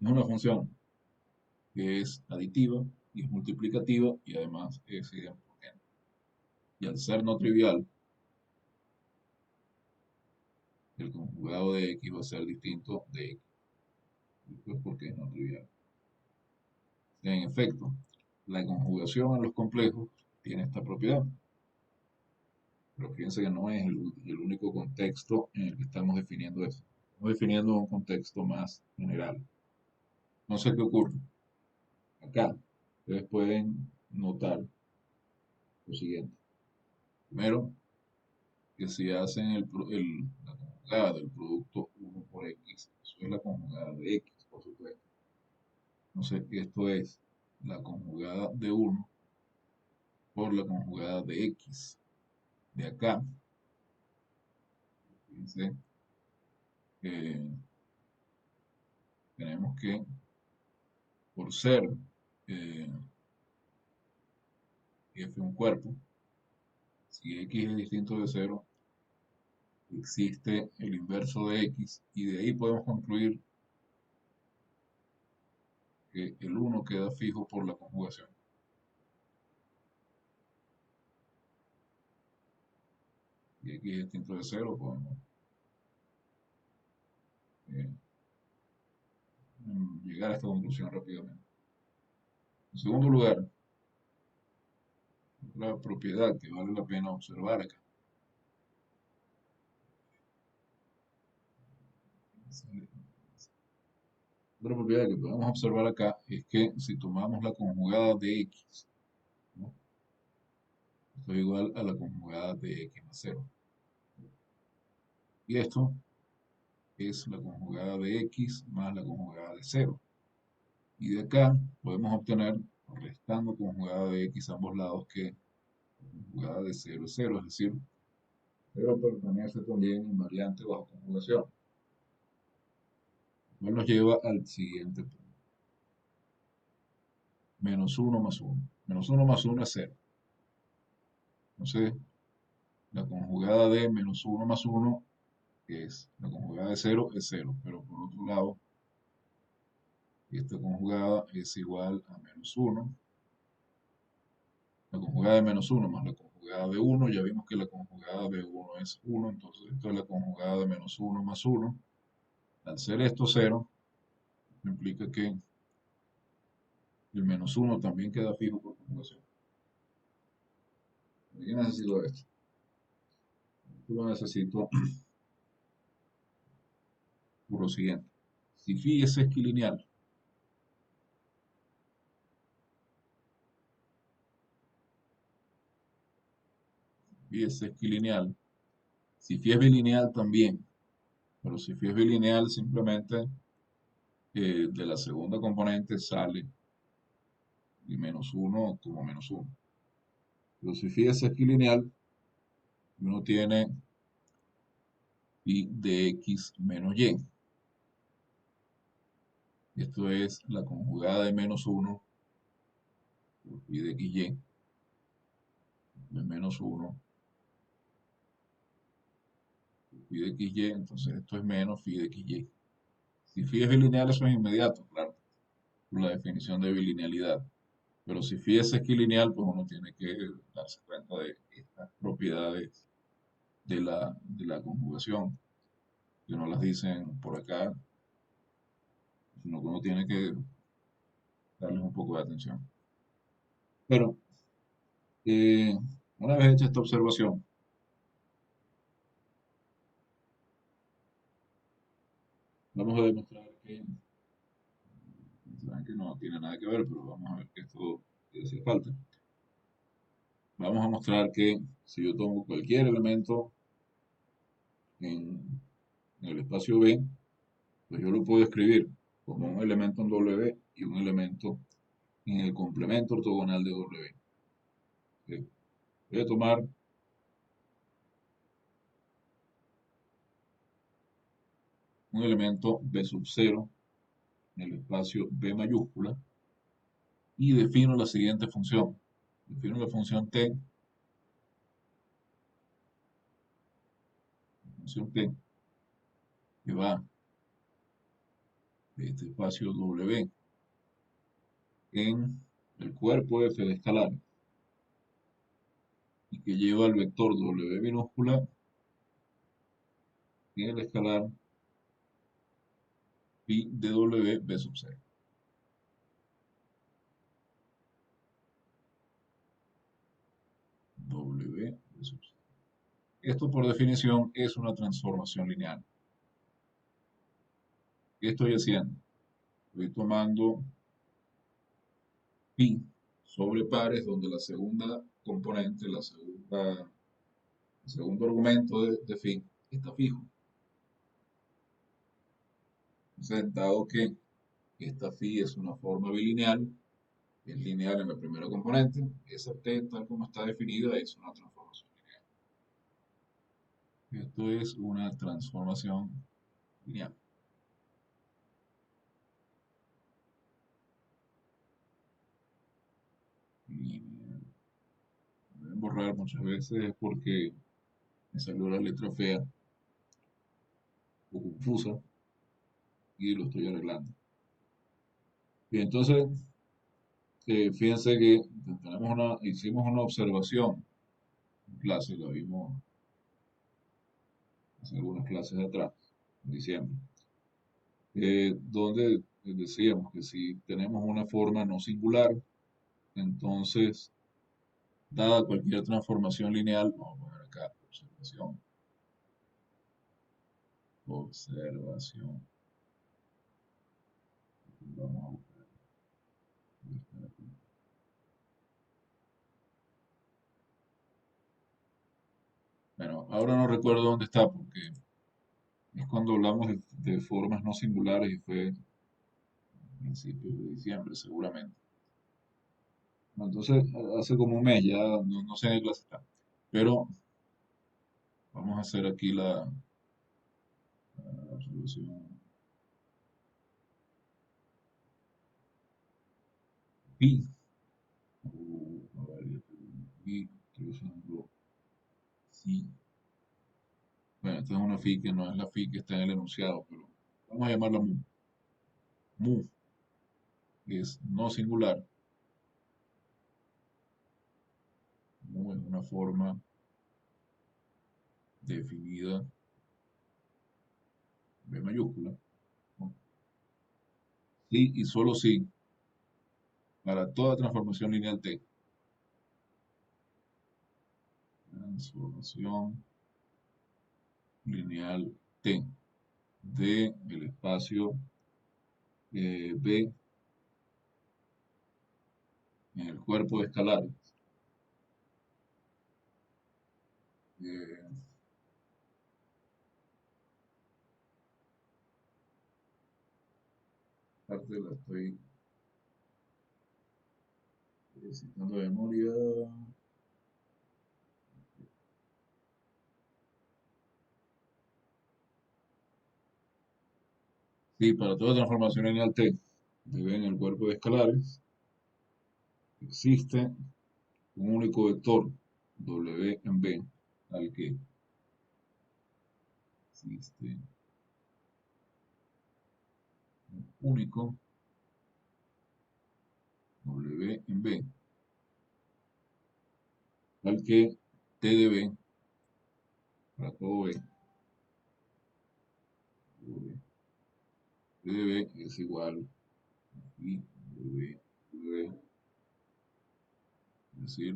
Es una función que es aditiva y es multiplicativa y además es idempotente. Y al ser no trivial, el conjugado de x va a ser distinto de x. Esto es porque es no trivial. En efecto, la conjugación en los complejos tiene esta propiedad. Pero fíjense que no es el único contexto en el que estamos definiendo eso. Estamos definiendo un contexto más general. No sé qué ocurre. Acá, ustedes pueden notar lo siguiente. Primero, que si hacen la conjugada del producto 1 por x, eso es la conjugada de x, por supuesto. Entonces, esto es la conjugada de 1 por la conjugada de x. De acá, fíjense, eh, tenemos que, por ser eh, f un cuerpo, si x es distinto de 0, existe el inverso de x, y de ahí podemos concluir que el 1 queda fijo por la conjugación. Y x es distinto de 0, podemos eh, llegar a esta conclusión rápidamente. En segundo lugar, la propiedad que vale la pena observar acá. Otra propiedad que podemos observar acá es que si tomamos la conjugada de x, ¿no? Esto es igual a la conjugada de x más 0. Y esto es la conjugada de x más la conjugada de 0. Y de acá podemos obtener, restando conjugada de x a ambos lados, que la conjugada de 0 es 0, es decir, 0 pertenece también invariante bajo conjugación. Lo cual nos lleva al siguiente punto. Menos 1 más 1. Menos 1 más 1 es 0. Entonces, la conjugada de menos 1 más 1, que es la conjugada de 0, es 0. Pero por otro lado, esta conjugada es igual a menos 1. La conjugada de menos 1 más la conjugada conjugada de uno, ya vimos que la conjugada de uno es uno, entonces esto es la conjugada de menos uno más uno. Al ser esto cero, implica que el menos uno también queda fijo por conjugación. ¿Qué necesito esto? Lo necesito por lo siguiente. Si phi es esquilineal, phi es esquilineal, si phi es bilineal también, pero si phi es bilineal simplemente de la segunda componente sale y menos uno como menos uno. Pero si phi es esquilineal, uno tiene phi de x menos y. Esto es la conjugada de menos uno por phi de xy, de menos uno por phi de xy, entonces esto es menos phi de xy. Si phi es bilineal, eso es inmediato, claro, por la definición de bilinealidad. Pero si phi es esquilineal, pues uno tiene que darse cuenta de estas propiedades de la conjugación, que no las dicen por acá, sino que uno tiene que darles un poco de atención. Pero, eh, una vez hecha esta observación, vamos a demostrar que, saben que no tiene nada que ver, pero vamos a ver que esto hace falta. Vamos a mostrar que si yo tomo cualquier elemento en el espacio B, pues yo lo puedo escribir como un elemento en W y un elemento en el complemento ortogonal de W. ¿Ok? Voy a tomar un elemento B sub 0 en el espacio B mayúscula y defino la siguiente función. Defino la función T, que va de este espacio W en el cuerpo F de escalares y que lleva el vector W minúscula en el escalar pi de W B sub 0. W B sub 0. Esto por definición es una transformación lineal. ¿Qué estoy haciendo? Estoy tomando pi sobre pares donde la segunda componente, el segundo argumento de phi está fijo. Entonces, dado que esta phi es una forma bilineal, es lineal en la primera componente, esa t tal como está definida es una transformación lineal. Esto es una transformación lineal. Lineal. Voy a borrar muchas veces porque me salió la letra fea o confusa y lo estoy arreglando. Y entonces, fíjense que hicimos una observación en clase, la vimos hace algunas clases atrás, en diciembre, donde decíamos que si tenemos una forma no singular, entonces, dada cualquier transformación lineal, vamos a poner acá observación. Vamos a buscar. Bueno, ahora no recuerdo dónde está porque es cuando hablamos de formas no singulares y fue a principios de diciembre seguramente. No, entonces, hace como un mes ya, no sé en qué clase está. Pero vamos a hacer aquí la resolución. Pi. A ver, pi, estoy usando sí. Bueno, esta es una phi que no es la phi que está en el enunciado, pero vamos a llamarla mu. Mu es no singular. Mu es una forma definida B mayúscula, ¿no? Sí y solo sí, para toda transformación lineal T. Transformación lineal T de el espacio B en el cuerpo de escalares. Eh, parte la estoy citando de memoria. Sí, para toda transformación lineal T de B en el cuerpo de escalares existe un único vector W en B al que existe un único W en B al que T de B para todo B, T de B es igual a I de B, es decir,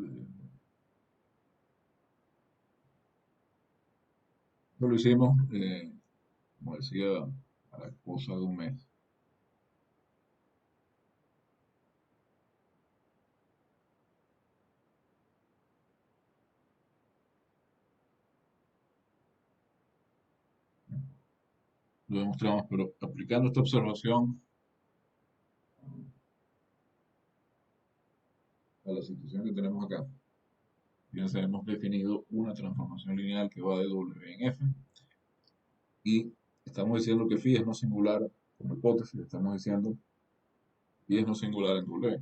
esto lo hicimos, como decía, a la cosa de un mes. Lo demostramos, pero aplicando esta observación a la situación que tenemos acá, fíjense, hemos definido una transformación lineal que va de W en F y estamos diciendo que phi es no singular como hipótesis, estamos diciendo phi es no singular en W.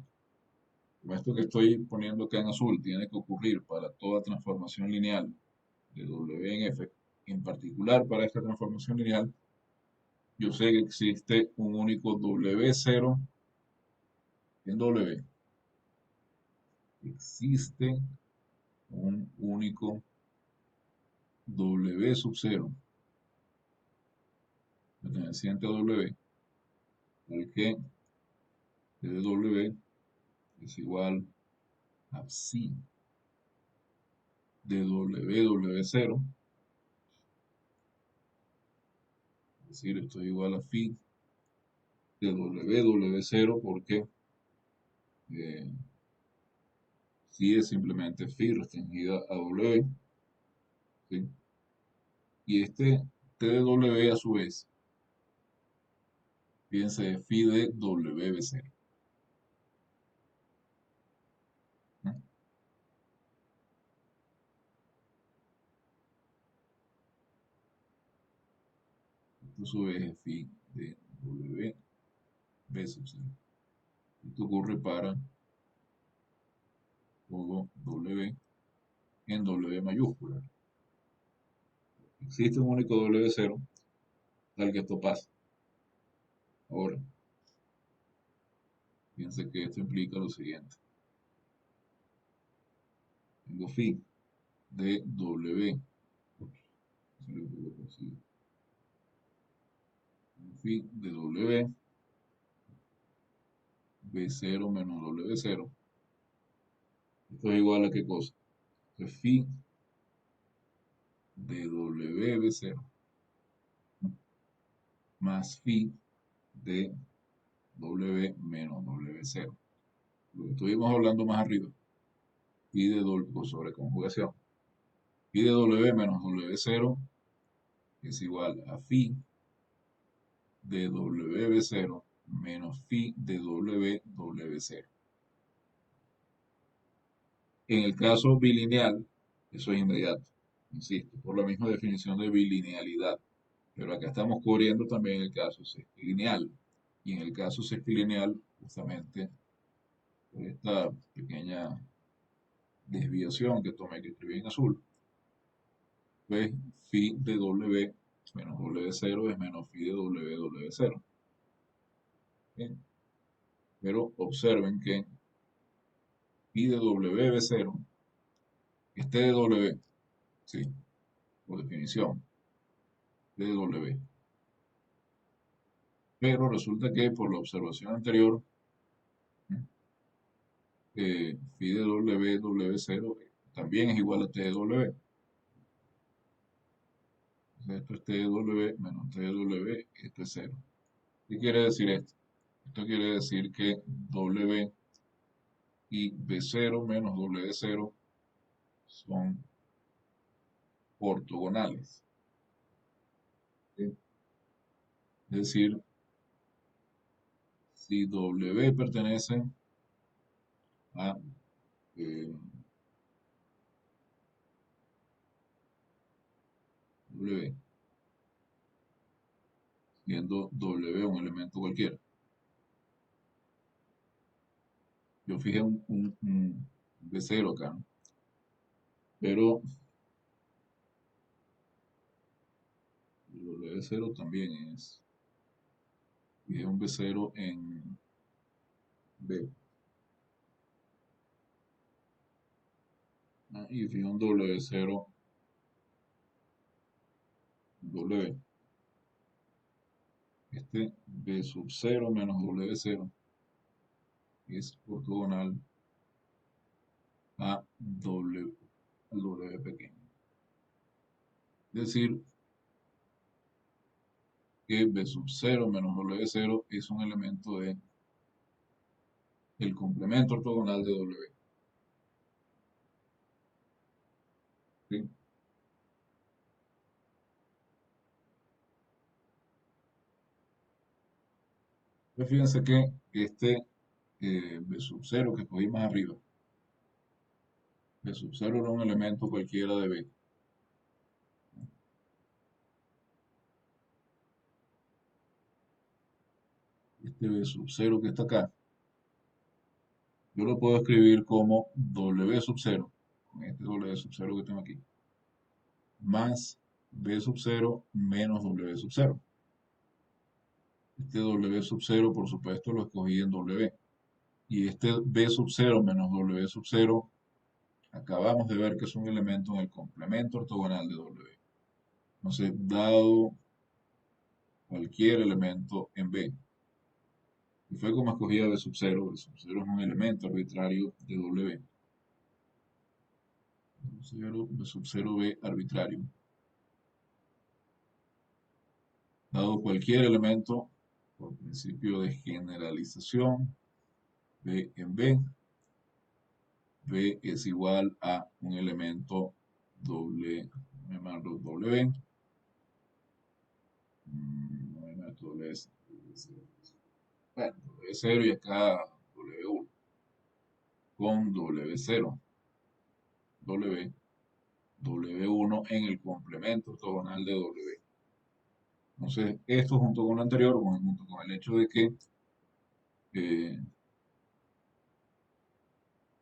Esto que estoy poniendo acá en azul tiene que ocurrir para toda transformación lineal de W en F. En particular, para esta transformación lineal, yo sé que existe un único W0 en W. Existe un único W sub 0 perteneciente a W, al que de W es igual a psi de W0, es decir, esto es igual a phi de W0 porque eh, psi es simplemente phi restringida a W, ¿sí? Y este T de W a su vez, fíjense, phi de W0, ¿no? Esto a su vez es phi de W B sub 0. Esto ocurre para todo W en W mayúscula. Existe un único W0 tal que esto pasa. Ahora, fíjense que esto implica lo siguiente. Tengo phi de W. Phi de W, B0 menos W0. Esto es igual a qué cosa. Esto es phi de W B0 más phi de W menos W0. Lo que estuvimos hablando más arriba. Phi de W sobre conjugación. Phi de W menos W0 es igual a phi de WB0 menos phi de WW0. En el caso bilineal, eso es inmediato, insisto, por la misma definición de bilinealidad. Pero acá estamos cubriendo también el caso sextilineal. Y en el caso sextilineal, justamente, por esta pequeña desviación que tomé, que escribí en azul, pues phi de W menos W0 es menos phi de WW0. Bien. Pero observen que phi de WB0 es TW, sí, por definición, TW. Pero resulta que por la observación anterior, phi de W0 también es igual a TW. Entonces esto es TW menos TW, esto es cero. ¿Qué quiere decir esto? Esto quiere decir que W y B0 menos W0 son ortogonales. ¿Sí? Es decir, si W pertenece a eh, W, siendo W un elemento cualquiera. Yo fijé un B0 acá, ¿no? Pero el W0 también fijé un B0 en B. Y fijé un W0 en W. Este B sub 0 menos W0 es ortogonal a W, al W pequeño. Es decir, que B sub 0 menos W0 es un elemento de el complemento ortogonal de W. ¿Sí? Pues fíjense que este B sub 0 que cogí más arriba, B sub 0 era un elemento cualquiera de B. Este B sub 0 que está acá, yo lo puedo escribir como W sub 0, con este W sub 0 que tengo aquí, más B sub 0 menos W sub 0. Este W sub 0, por supuesto, lo escogí en W. Y este B sub 0 menos W sub 0, acabamos de ver que es un elemento en el complemento ortogonal de W. Entonces, dado cualquier elemento en B, y fue como escogí a B sub 0, B sub 0 es un elemento arbitrario de W. B sub 0 B arbitrario. Dado cualquier elemento, por principio de generalización, B en B, B es igual a un elemento W, W, W, bueno, W0 y acá W1 con W0, W1 en el complemento ortogonal de W. Entonces, esto junto con lo anterior, junto con el hecho de que eh,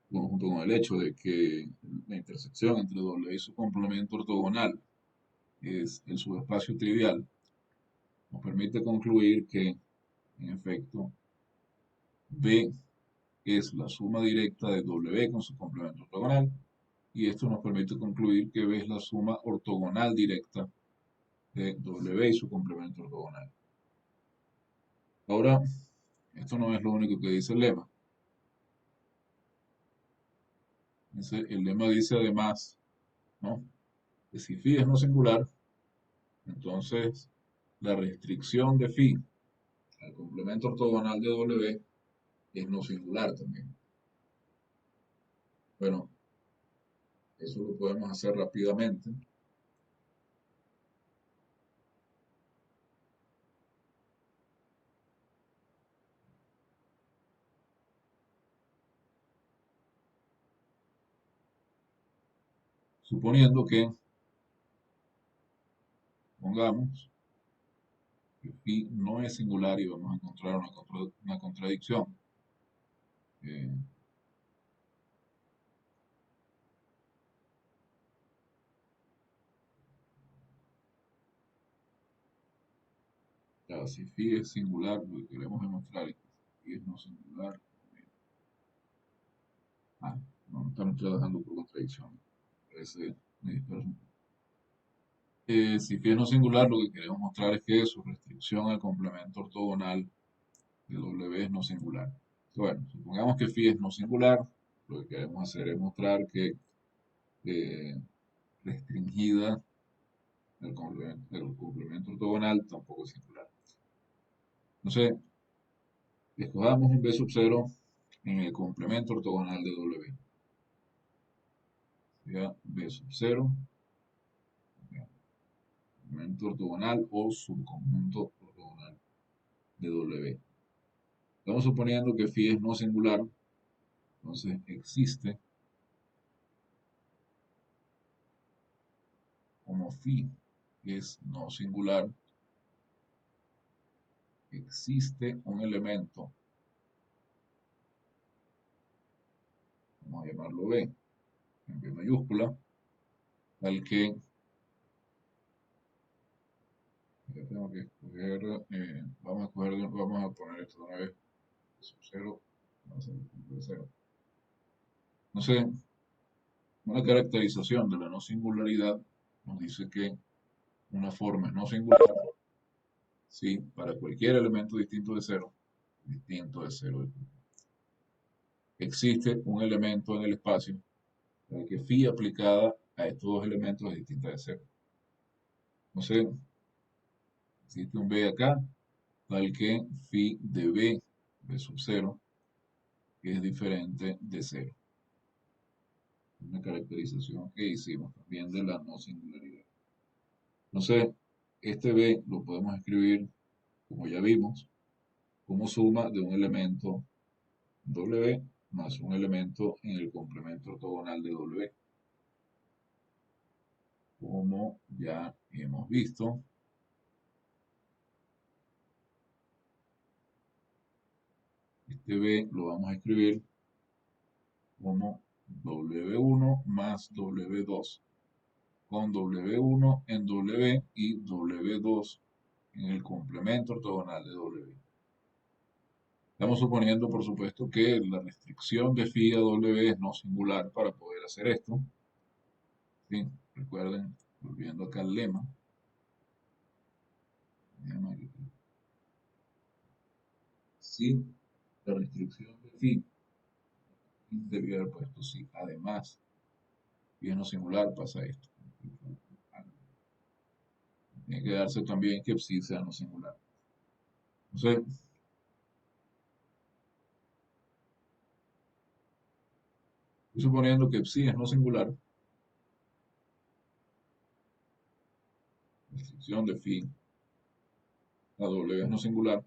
bueno, junto con el hecho de que la intersección entre W y su complemento ortogonal es el subespacio trivial, nos permite concluir que, en efecto, B es la suma directa de W con su complemento ortogonal, y esto nos permite concluir que B es la suma ortogonal directa de W y su complemento ortogonal. Ahora, esto no es lo único que dice el lema. El lema dice además, ¿no?, que si phi es no singular, entonces la restricción de phi al complemento ortogonal de W es no singular también. Bueno, eso lo podemos hacer rápidamente. Suponiendo que, pongamos, que phi no es singular y vamos a encontrar una contradicción. Eh, claro, si phi es singular, lo que queremos demostrar es que si phi es no singular. Ah, no estamos trabajando por contradicción. Ese, si phi es no singular, lo que queremos mostrar es que su restricción al complemento ortogonal de W es no singular. Bueno, supongamos que phi es no singular, lo que queremos hacer es mostrar que eh, restringida el complemento ortogonal tampoco es singular. Entonces, escojamos un B sub 0 en el complemento ortogonal de W. Ya B sub 0, complemento ortogonal o subconjunto ortogonal de W. Estamos suponiendo que phi es no singular, entonces existe, como phi es no singular, existe un elemento, vamos a llamarlo B, en B mayúscula, al que ya tengo que escoger, vamos a poner esto de una vez, sub 0, vamos a hacer el punto de 0. No sé, una caracterización de la no singularidad nos dice que una forma es no singular, sí, para cualquier elemento distinto de cero, existe un elemento en el espacio al que phi aplicada a estos dos elementos es distinta de cero. Entonces, existe un B acá, tal que phi de B sub 0, es diferente de cero. Una caracterización que hicimos también de la no singularidad. Entonces, este B lo podemos escribir, como ya vimos, como suma de un elemento W más un elemento en el complemento ortogonal de W. Como ya hemos visto, este B lo vamos a escribir como W1 más W2, con W1 en W y W2 en el complemento ortogonal de W. Estamos suponiendo, por supuesto, que la restricción de phi a W es no singular para poder hacer esto. ¿Sí? Recuerden, volviendo acá al lema. Si la restricción de phi debía haber puesto sí. Además, phi es no singular, pasa esto. Tiene que darse también que psi sea no singular. Entonces, estoy suponiendo que psi es no singular, restricción de phi a W es no singular,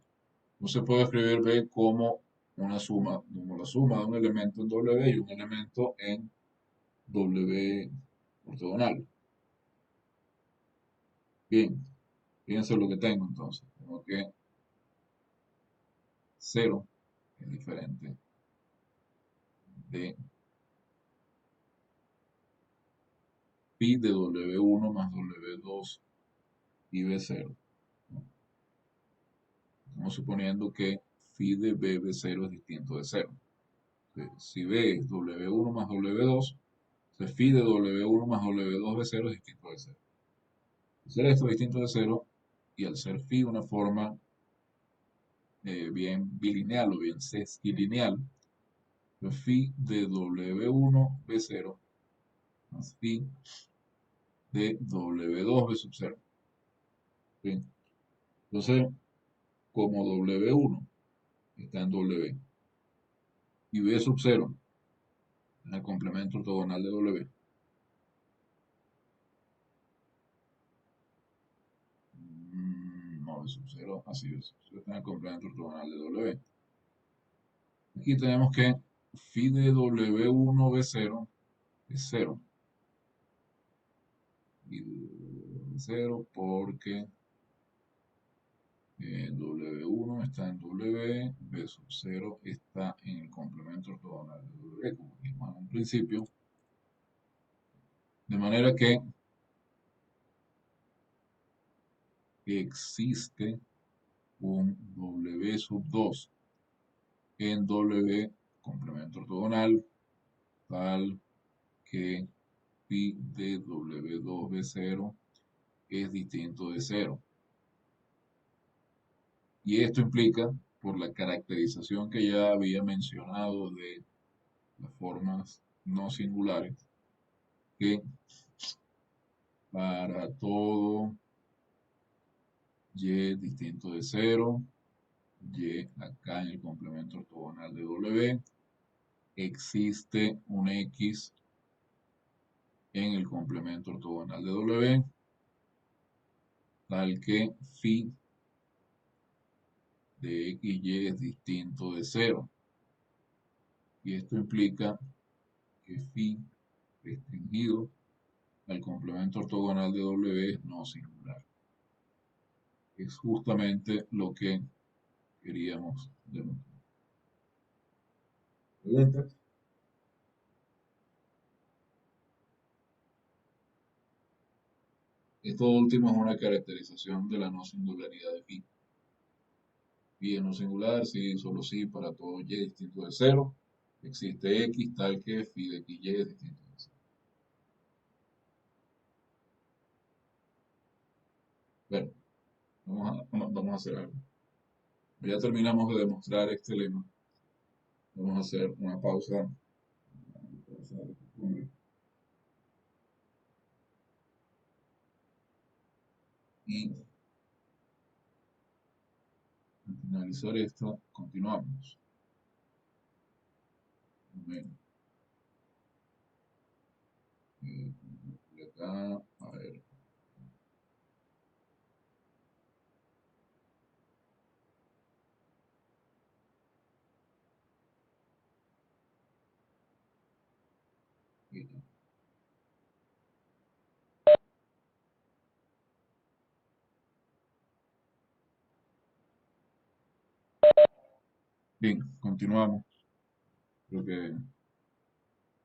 no se puede escribir B como una suma, como la suma de un elemento en W y un elemento en W ortogonal. Bien, fíjense lo que tengo entonces. Tengo que 0 es diferente de pi de W1 más W2 y B0. Estamos suponiendo que phi de B0 es distinto de 0. Si B es W1 más W2, entonces phi de W1 más W2 B0 es distinto de 0. Al ser esto distinto de 0 y al ser phi una forma bien bilineal o bien sesquilineal, pues phi de W1 B0 más phi de W2 B sub 0. ¿Sí? Entonces, como W1 está en W y B sub 0 en el complemento ortogonal de W, no, B sub 0, así es, está en el complemento ortogonal de W. Aquí tenemos que phi de W1 B0 es 0 y de 0 porque W1 está en W, B sub 0 está en el complemento ortogonal de W, como dijimos en un principio. De manera que existe un W sub 2 en W complemento ortogonal tal que π phi de W2B0 es distinto de cero. Y esto implica, por la caracterización que ya había mencionado de las formas no singulares, que para todo y distinto de cero, y acá en el complemento ortogonal de W, existe un X en el complemento ortogonal de W, tal que phi de X y es distinto de cero. Y esto implica que phi restringido al complemento ortogonal de W es no singular. Es justamente lo que queríamos demostrar. ¿Preguntas? Esto último es una caracterización de la no singularidad de phi. Phi es no singular, sí, solo sí, para todo y distinto de cero. Existe X tal que phi de X y es distinto de cero. Bueno, vamos a hacer algo. Ya terminamos de demostrar este lema. Vamos a hacer una pausa. Y al finalizar esto, continuamos. Bueno, y acá, a ver, bien, continuamos. Creo que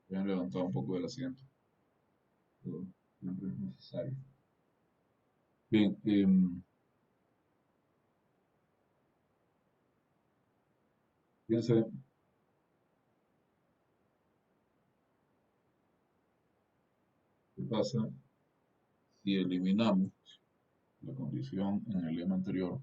ya han levantado un poco del asiento. Pero siempre es necesario. Bien, fíjense qué pasa si eliminamos la condición en el lema anterior.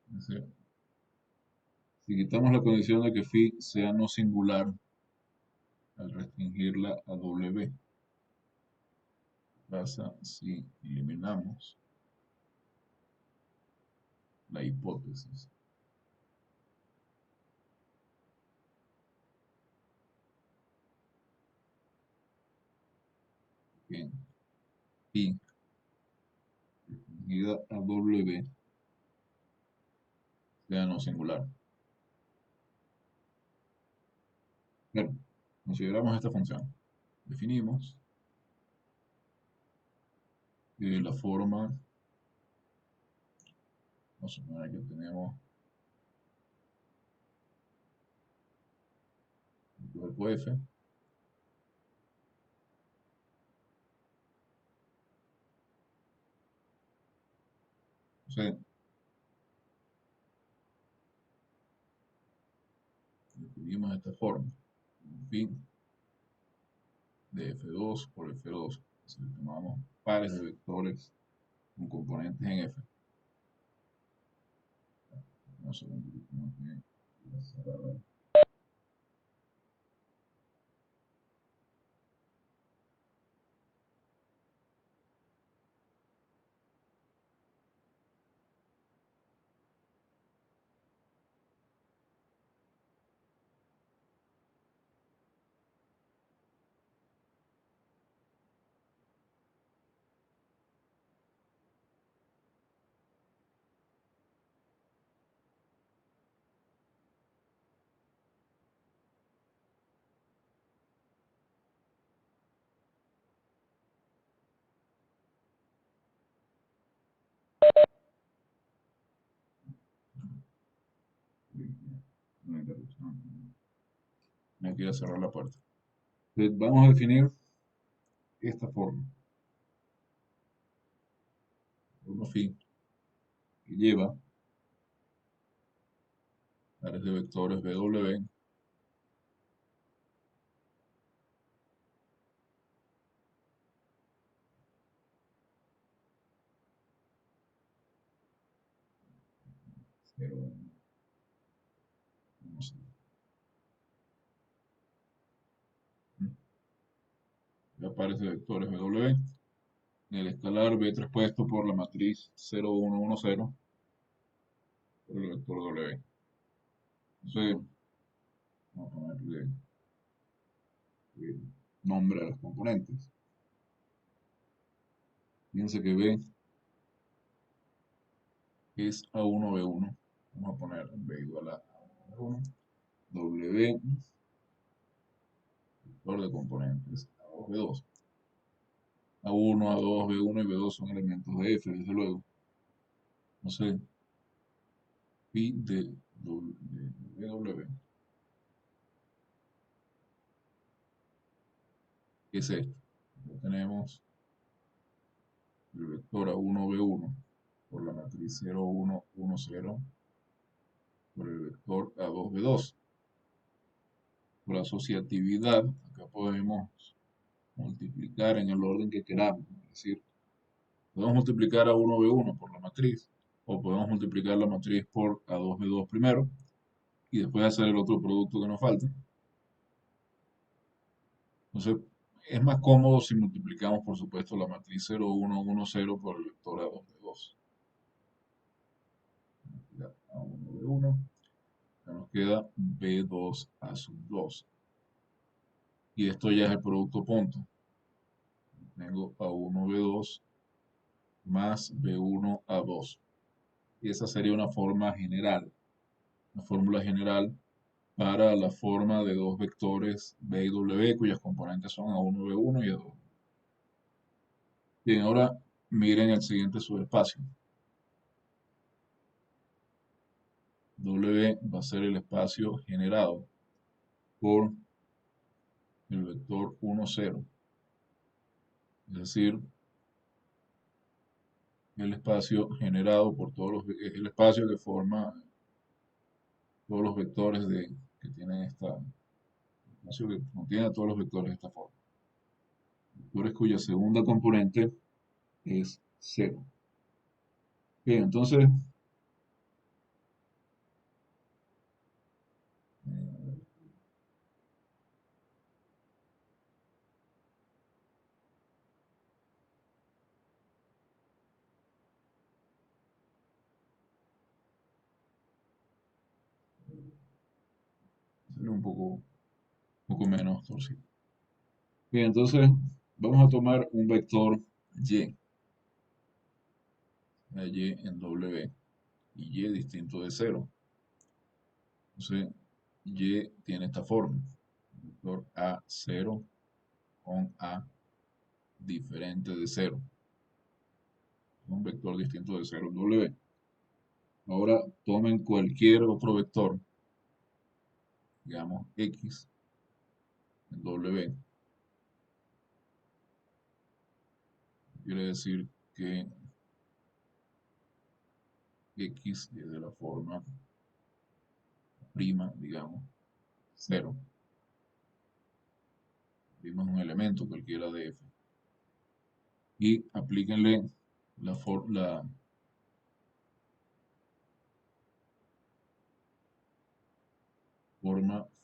Fíjense, si quitamos la condición de que phi sea no singular al restringirla a W, pasa si eliminamos la hipótesis. Bien, phi restringida a W sea no singular. Bueno, consideramos esta función. Definimos la forma, vamos a suponer que tenemos el cuerpo F, entonces definimos esta forma, phi de F2 por F2, si tomamos pares de vectores con componentes en F. No sé, Aquí voy a cerrar la puerta. Entonces, vamos a definir esta forma phi, que lleva pares de vectores W, cero, no sé, ya pares de vectores W, en el escalar B traspuesto por la matriz 0, 1, 1, 0, por el vector W. Entonces, vamos a ponerle el nombre a los componentes. Fíjense que B es A1, B1. Vamos a poner B igual a A1, B1. W, vector de componentes A2, B2. A1, A2, B1 y B2 son elementos de F, desde luego. Entonces, phi de W, ¿qué es esto? Ya tenemos el vector A1, B1 por la matriz 0, 1, 1, 0 por el vector A2, B2. Por asociatividad, acá podemos multiplicar en el orden que queramos. Es decir, podemos multiplicar A1B1 por la matriz, o podemos multiplicar la matriz por A2B2 primero, y después hacer el otro producto que nos falta. Entonces, es más cómodo si multiplicamos, por supuesto, la matriz 0, 1, 1, 0 por el vector A2B2. A1B1, ya nos queda B2 a sub 2. Y esto ya es el producto punto. Tengo A1B2 más B1A2. Y esa sería una forma general, una fórmula general para la forma de dos vectores B y W cuyas componentes son A1, B1 y A2. Bien, ahora miren el siguiente subespacio. W va a ser el espacio generado por el vector 1, 0. Es decir, el espacio generado por es el espacio que forma todos los vectores que tienen espacio que contiene a todos los vectores de esta forma. Vectores cuya segunda componente es 0. Bien, entonces, sería un poco menos torcido. Bien, entonces vamos a tomar un vector y, la y en W, y y distinto de 0. Entonces, y tiene esta forma, vector A0 con A diferente de 0. Un vector distinto de 0 en W. Ahora tomen cualquier otro vector, digamos X en W. Quiere decir que X es de la forma prima, digamos, 0. Prima es un elemento cualquiera de F. Y aplíquenle la forma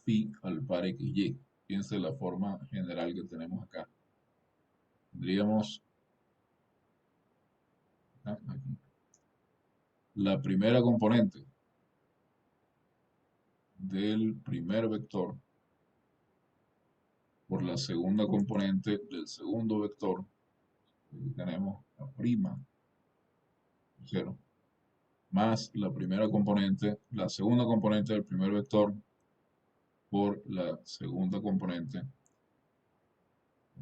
phi al par xy. Fíjense la forma general que tenemos acá. Tendríamos aquí, la primera componente del primer vector por la segunda componente del segundo vector. Aquí tenemos la prima 0 más la primera componente, la segunda componente del primer vector por la segunda componente. Se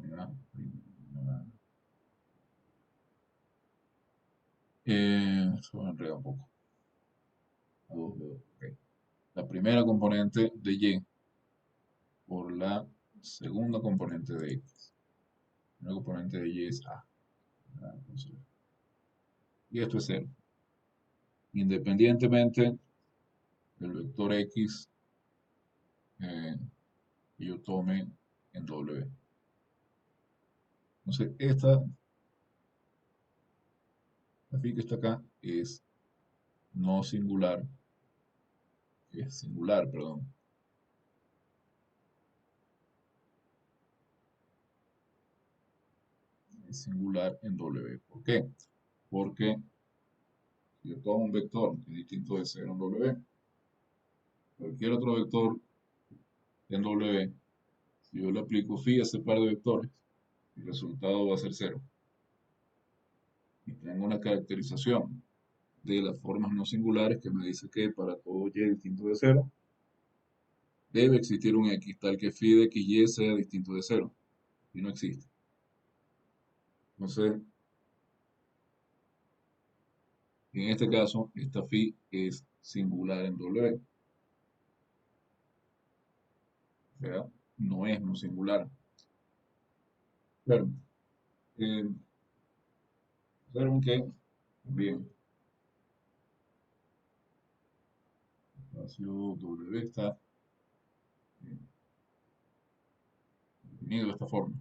me enreda un poco. A dos dedos, ok. La primera componente de y por la segunda componente de X. La componente de Y es A. Entonces, y esto es cero. Independientemente del vector X que yo tome en W. Entonces, la phi que está acá es no singular, es singular, perdón. Es singular en W. ¿Por qué? Porque si yo tomo un vector que es distinto de 0 en W, cualquier otro vector en W, si yo le aplico phi a ese par de vectores, el resultado va a ser cero. Y tengo una caracterización de las formas no singulares que me dice que para todo y distinto de cero, debe existir un x tal que phi de xy sea distinto de cero. Y no existe. Entonces, en este caso, esta phi es singular en W. O sea, no es no singular. Claro, eh, observen que, bien, el espacio W está definido de esta forma.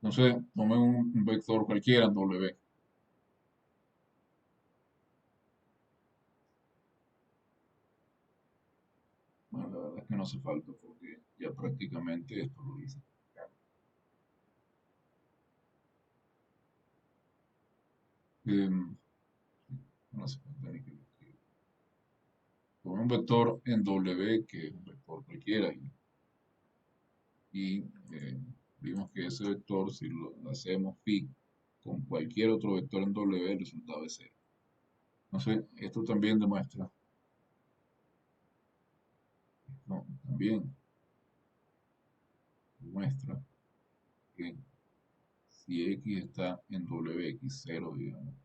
Entonces, tomen un vector cualquiera en W. Bueno, la verdad es que no hace falta porque ya prácticamente esto lo dice. Em, no hace falta ni que lo escriba. Tomen un vector en W que es un vector cualquiera y vimos que ese vector, si lo hacemos phi con cualquier otro vector en W, el resultado es cero. Entonces, esto también demuestra, no, también demuestra que si X está en W, X0, digamos,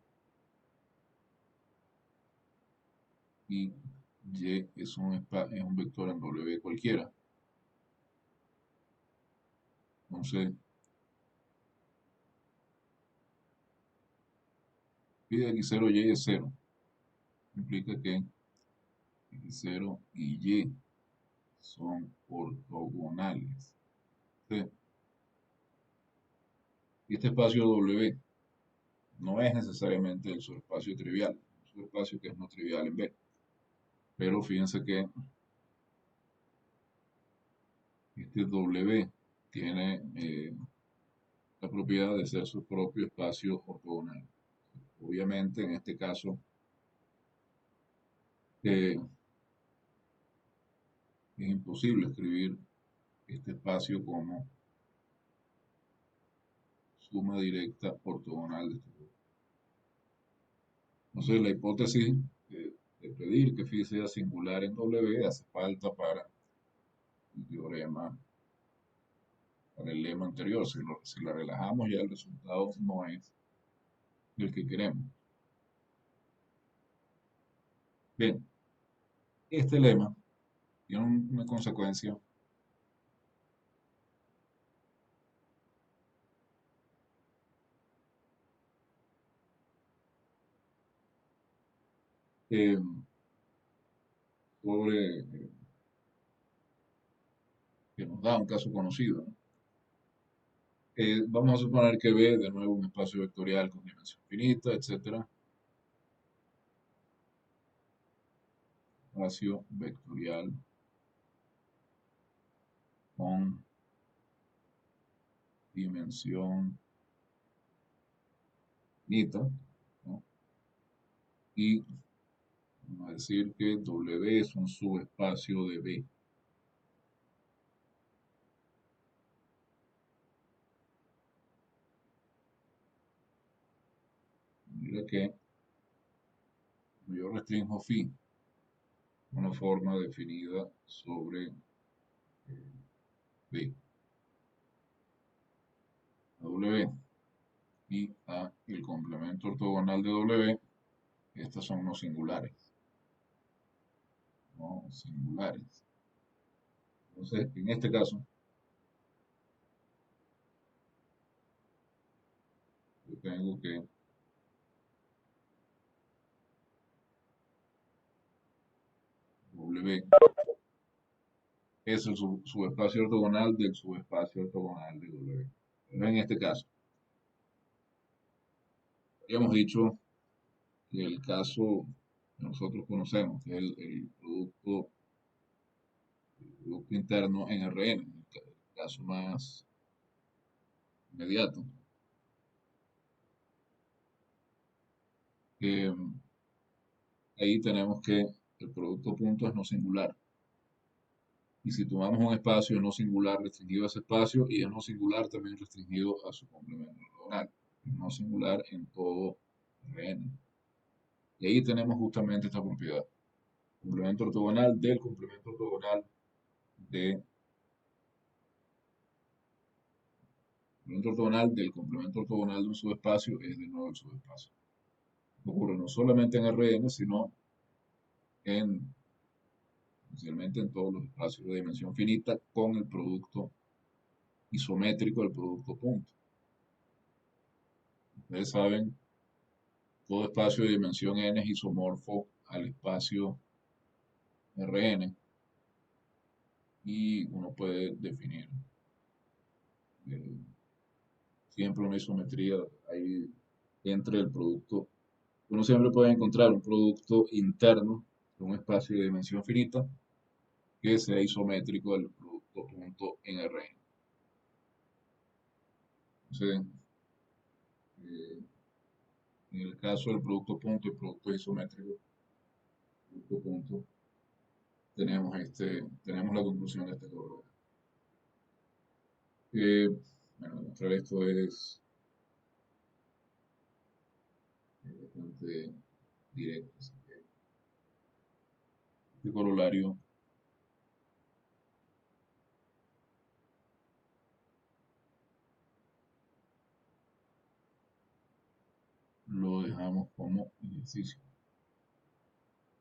y Y es un vector en W cualquiera, entonces phi de X0, Y es cero. Implica que X0 y Y son ortogonales. Entonces, este espacio W no es necesariamente el subespacio trivial, un subespacio que es no trivial en B. Pero fíjense que este W tiene la propiedad de ser su propio espacio ortogonal. Obviamente, en este caso, es imposible escribir este espacio como suma directa ortogonal de estos dos. Entonces, la hipótesis de pedir que phi sea singular en W hace falta para el teorema, para el lema anterior. Si la relajamos, ya el resultado no es el que queremos. Bien, este lema tiene una consecuencia eh, sobre que nos da un caso conocido, ¿no? Vamos a suponer que B, de nuevo, un espacio vectorial con dimensión finita, etcétera. Espacio vectorial con dimensión finita, ¿no? Y vamos a decir que W es un subespacio de B. Mira que Yo restringo phi, una forma definida sobre B, a W y a el complemento ortogonal de W. Estas son no singulares, no singulares. Entonces, en este caso, yo tengo que W es el subespacio ortogonal del subespacio ortogonal de W. Pero en este caso, habíamos dicho que el caso que nosotros conocemos, que es el producto interno en Rn, el caso más inmediato, que ahí tenemos que el producto punto es no singular. Y si tomamos un espacio no singular restringido a ese espacio y es no singular también restringido a su complemento ortogonal, no singular en todo Rn. Y ahí tenemos justamente esta propiedad. Complemento ortogonal del complemento ortogonal de complemento ortogonal del complemento ortogonal de un subespacio es de nuevo el subespacio. Ocurre no solamente en Rn, sino en, especialmente en todos los espacios de dimensión finita con el producto isométrico del producto punto. Ustedes saben, todo espacio de dimensión n es isomorfo al espacio Rn y uno puede definir eh, siempre una isometría ahí entre el producto. Uno siempre puede encontrar un producto interno de un espacio de dimensión finita que sea isométrico del producto punto en Rn. Entonces, eh, en el caso del producto punto y producto isométrico, producto punto, tenemos la conclusión de este teorema. Bueno, demostrar esto es bastante directo, así que este corolario lo dejamos como ejercicio,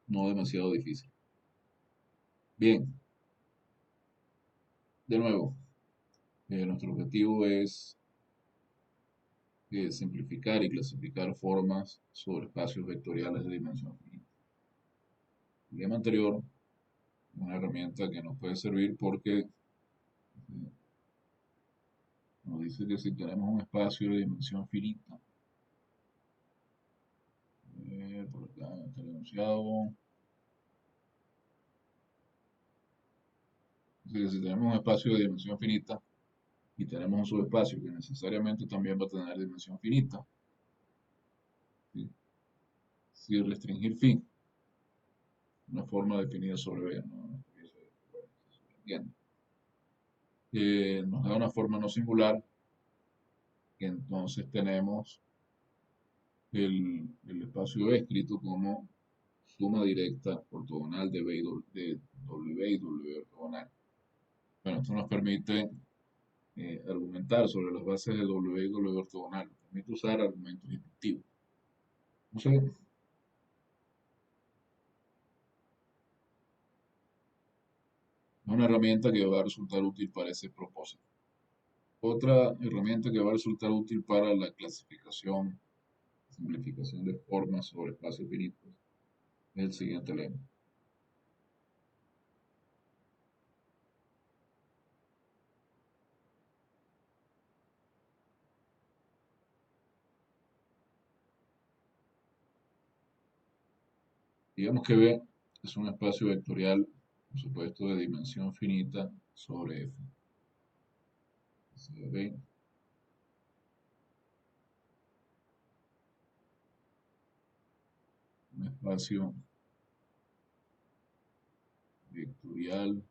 no demasiado difícil. Bien, de nuevo, nuestro objetivo es simplificar y clasificar formas sobre espacios vectoriales de dimensión finita. El tema anterior, una herramienta que nos puede servir porque nos dice que si tenemos un espacio de dimensión finita, por acá está el enunciado, dice que si tenemos un espacio de dimensión finita y tenemos un subespacio que necesariamente también va a tener dimensión finita, ¿sí? Si restringir fin, una forma definida sobre B, no, nos da una forma no singular, que entonces tenemos el espacio B escrito como suma directa ortogonal de W y W ortogonal. Bueno, esto nos permite argumentar sobre las bases de W y W ortogonal. Nos permite usar argumentos inductivos. Entonces, es una herramienta que va a resultar útil para ese propósito. Otra herramienta que va a resultar útil para la clasificación, simplificación de formas sobre espacios finitos es el siguiente lema. Digamos que B es un espacio vectorial, por supuesto, de dimensión finita sobre F. B un espacio vectorial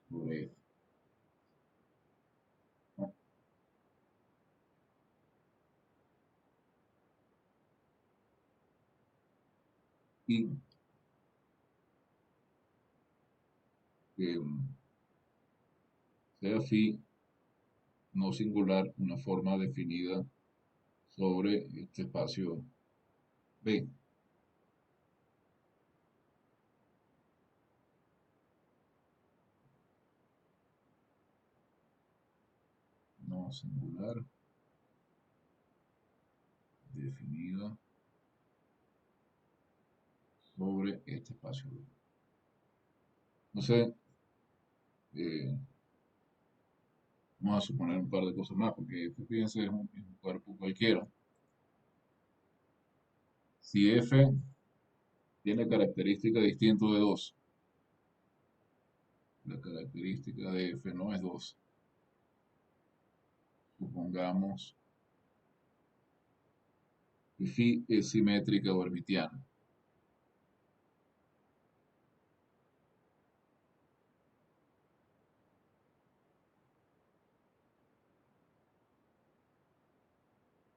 sobre F. ¿No? y que sea phi no singular una forma definida sobre este espacio B. No singular definida sobre este espacio B. Entonces, eh, vamos a suponer un par de cosas más, porque fíjense, es un cuerpo cualquiera. Si F tiene característica distinta de 2, la característica de F no es 2. Supongamos que phi es simétrica o hermitiana.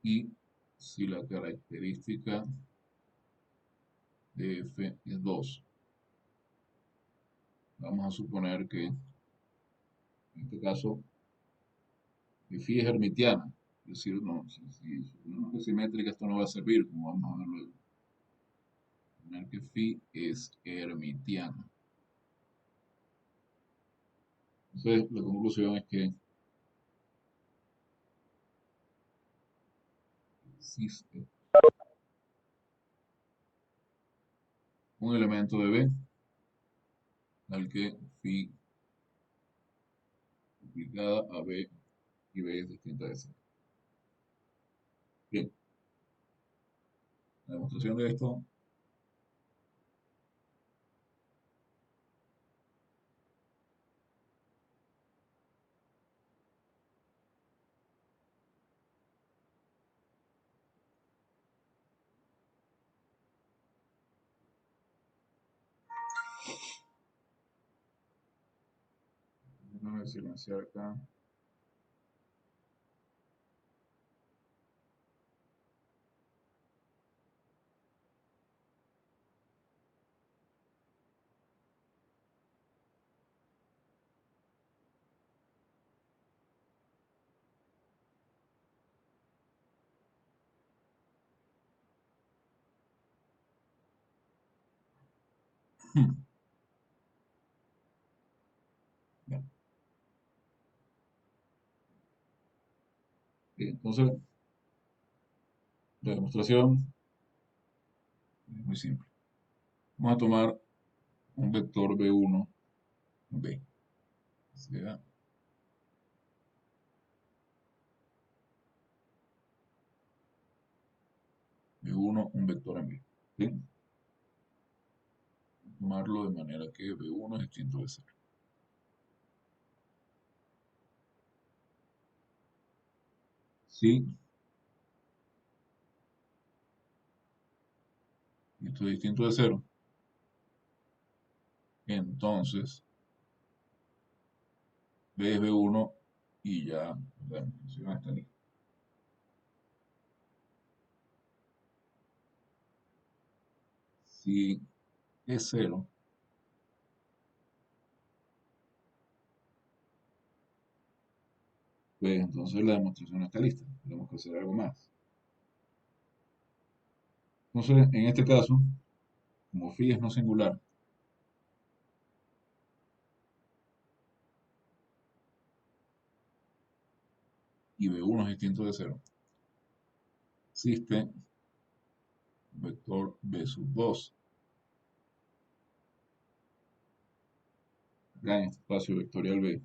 Y si la característica de F es 2, vamos a suponer que en este caso phi es hermitiana. Es decir, no, si suponemos es simétrica, esto no va a servir, como vamos a ver luego. Suponer que phi es hermitiana. Entonces, la conclusión es que existe un elemento de B al que phi aplicada a B y B es distinta de C. Bien, la demostración de esto, déjame silenciar acá. Bien, entonces, la demostración es muy simple. Vamos a tomar un vector B1, B. O sea, B1, un vector en B. ¿Sí? Tomarlo de manera que B1 es distinto de 0. Si esto es distinto de 0, entonces B es B1 y ya la demostración está lista. Si es 0, pues entonces la demostración está lista. Tenemos que hacer algo más. Entonces, en este caso, como phi es no singular y B1 es distinto de 0, existe un vector B sub 2 acá en este espacio vectorial B,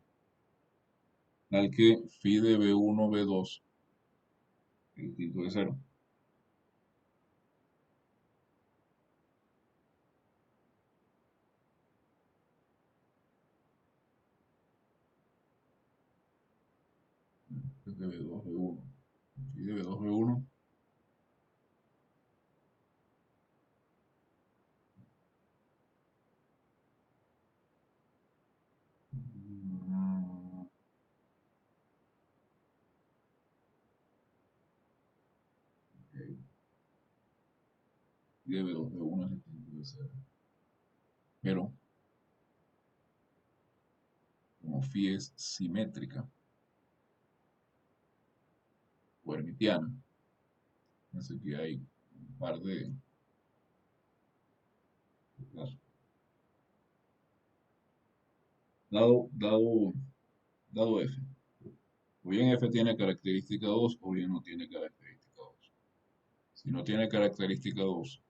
al que phi de B1, B2 es distinto de 0. Es de B2, B1. Phi de B2, B1. Phi de B2 B1 es distinto de cero. Pero como phi es simétrica o hermitiana, así que hay un par de casos. Dado, dado f, o bien f tiene característica 2 o bien no tiene característica 2. Si no tiene característica 2,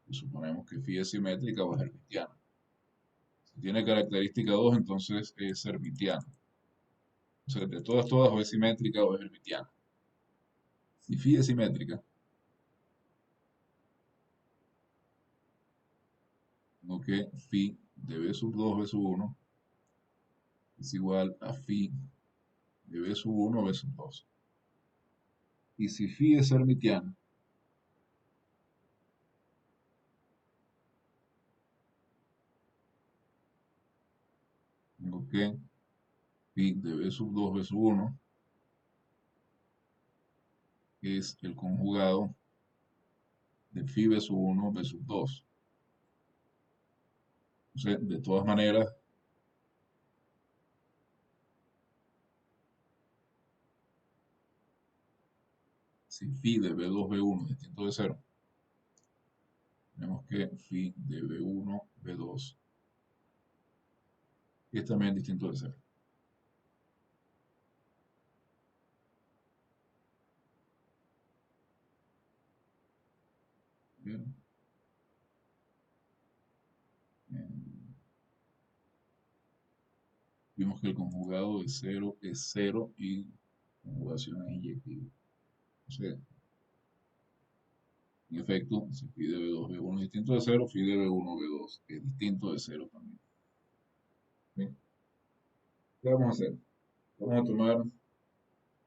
pues suponemos que phi es simétrica o es hermitiana. Si tiene característica 2, entonces es hermitiana. O sea, de todas, o es simétrica o es hermitiana. Si phi es simétrica, tengo que phi de b sub 2 b sub 1 es igual a phi de b sub 1 b sub 2. Y si phi es hermitiana, tengo que phi de b sub 2 b sub 1 es el conjugado de phi b sub 1 b sub 2. Entonces, de todas maneras, si phi de b2 b1 es distinto de cero, tenemos que phi de b1 b2 es también distinto de cero. Bien. Vimos que el conjugado de cero es cero y conjugación es inyectiva. Entonces, en efecto, si phi de b2 b1 es distinto de cero, phi de b1 b2 es distinto de cero también. Bien. ¿Qué vamos a hacer? Vamos a tomar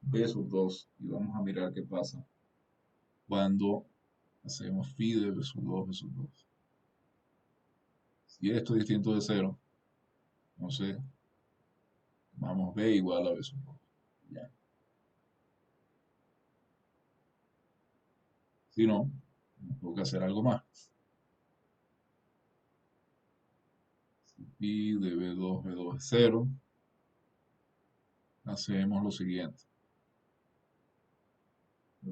b sub 2 y vamos a mirar qué pasa cuando hacemos phi de b sub 2 b sub 2. Si esto es distinto de cero, entonces vamos b igual a b sub 2. Ya. Si no, tengo que hacer algo más. Si phi de b2 es cero, hacemos lo siguiente.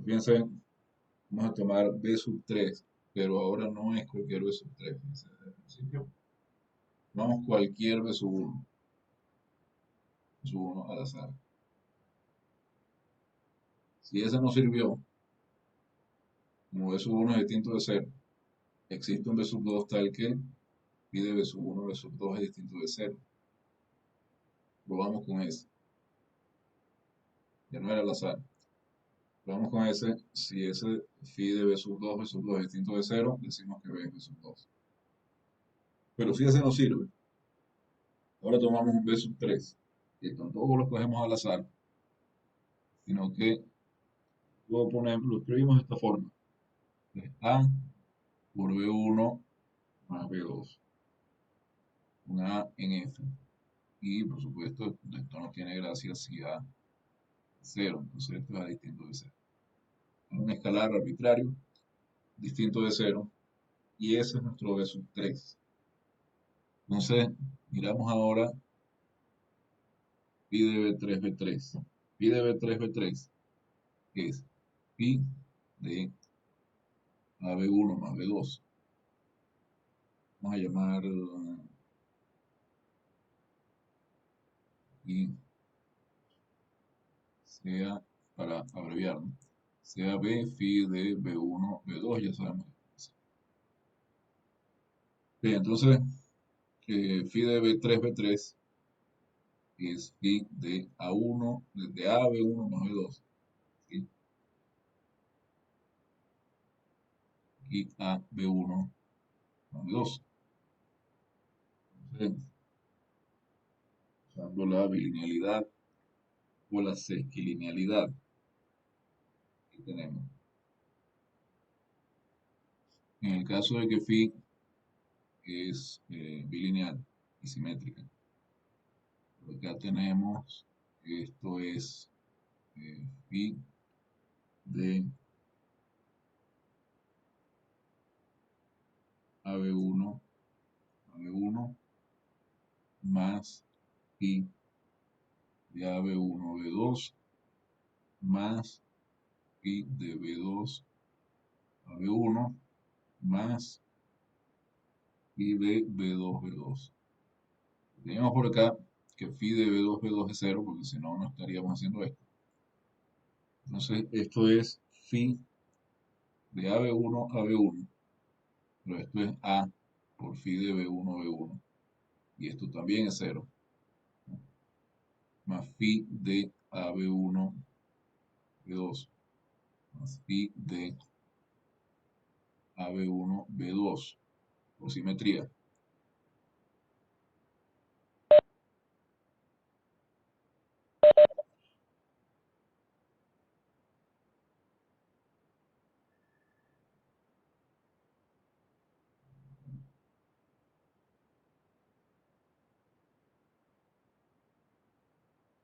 Piensen, vamos a tomar b sub 3, pero ahora no es cualquier b sub 3. Desde el principio, vamos cualquier b sub 1 al azar. Si ese no sirvió, como b sub 1 es distinto de cero, existe un b sub 2 tal que pide b sub 1, b sub 2 es distinto de cero. Probamos con ese. Ya no era al azar. Probamos con ese. Si ese phi de b sub 2 es distinto de cero, decimos que b es b sub 2. Pero si ese no sirve, ahora tomamos un b sub 3, que tampoco lo cogemos al azar, sino que luego lo escribimos de esta forma. Es A por B1 más B2. Un A en F. Y por supuesto, esto no tiene gracia si A es 0. Entonces esto es A distinto de cero. Es un escalar arbitrario, distinto de cero. Y ese es nuestro B sub 3. Entonces, miramos ahora pi de B3 B3. Pi de B3 B3 es pi de AB1 más B2. Vamos a llamar y sea, para abreviar, ¿no? Sea B, phi de B1, B2, ya sabemos. Bien, entonces, phi de B3, B3 es phi de A1, de A, B1 más B2. ¿Sí? Y A, B1 más B2. Entonces, usando la bilinealidad o la sesquilinealidad que tenemos. En el caso de que phi es bilineal y simétrica, acá tenemos, esto es phi de AB1, AB1 más I de AB1, B2 más I de B2, AB1 más I de B2, B2. Tenemos por acá que phi de B2, B2 es cero, porque si no, no estaríamos haciendo esto. Entonces, esto es phi de AB1 a B1, pero esto es A por phi de B1, B1. Y esto también es cero, más phi de AB1, B2, más phi de AB1, B2, por simetría.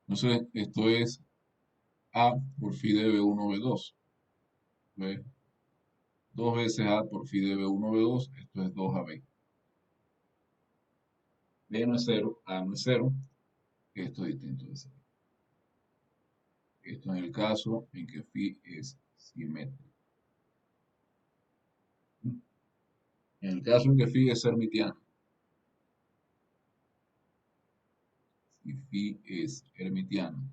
Entonces, esto es A por phi de B1, B2. ¿Ve? Dos veces A por phi de B1, B2, esto es 2AB. B no es cero, A no es cero, esto es distinto de cero. Esto en el caso en que phi es simétrico. En el caso en que phi es hermitiano, si phi es hermitiano,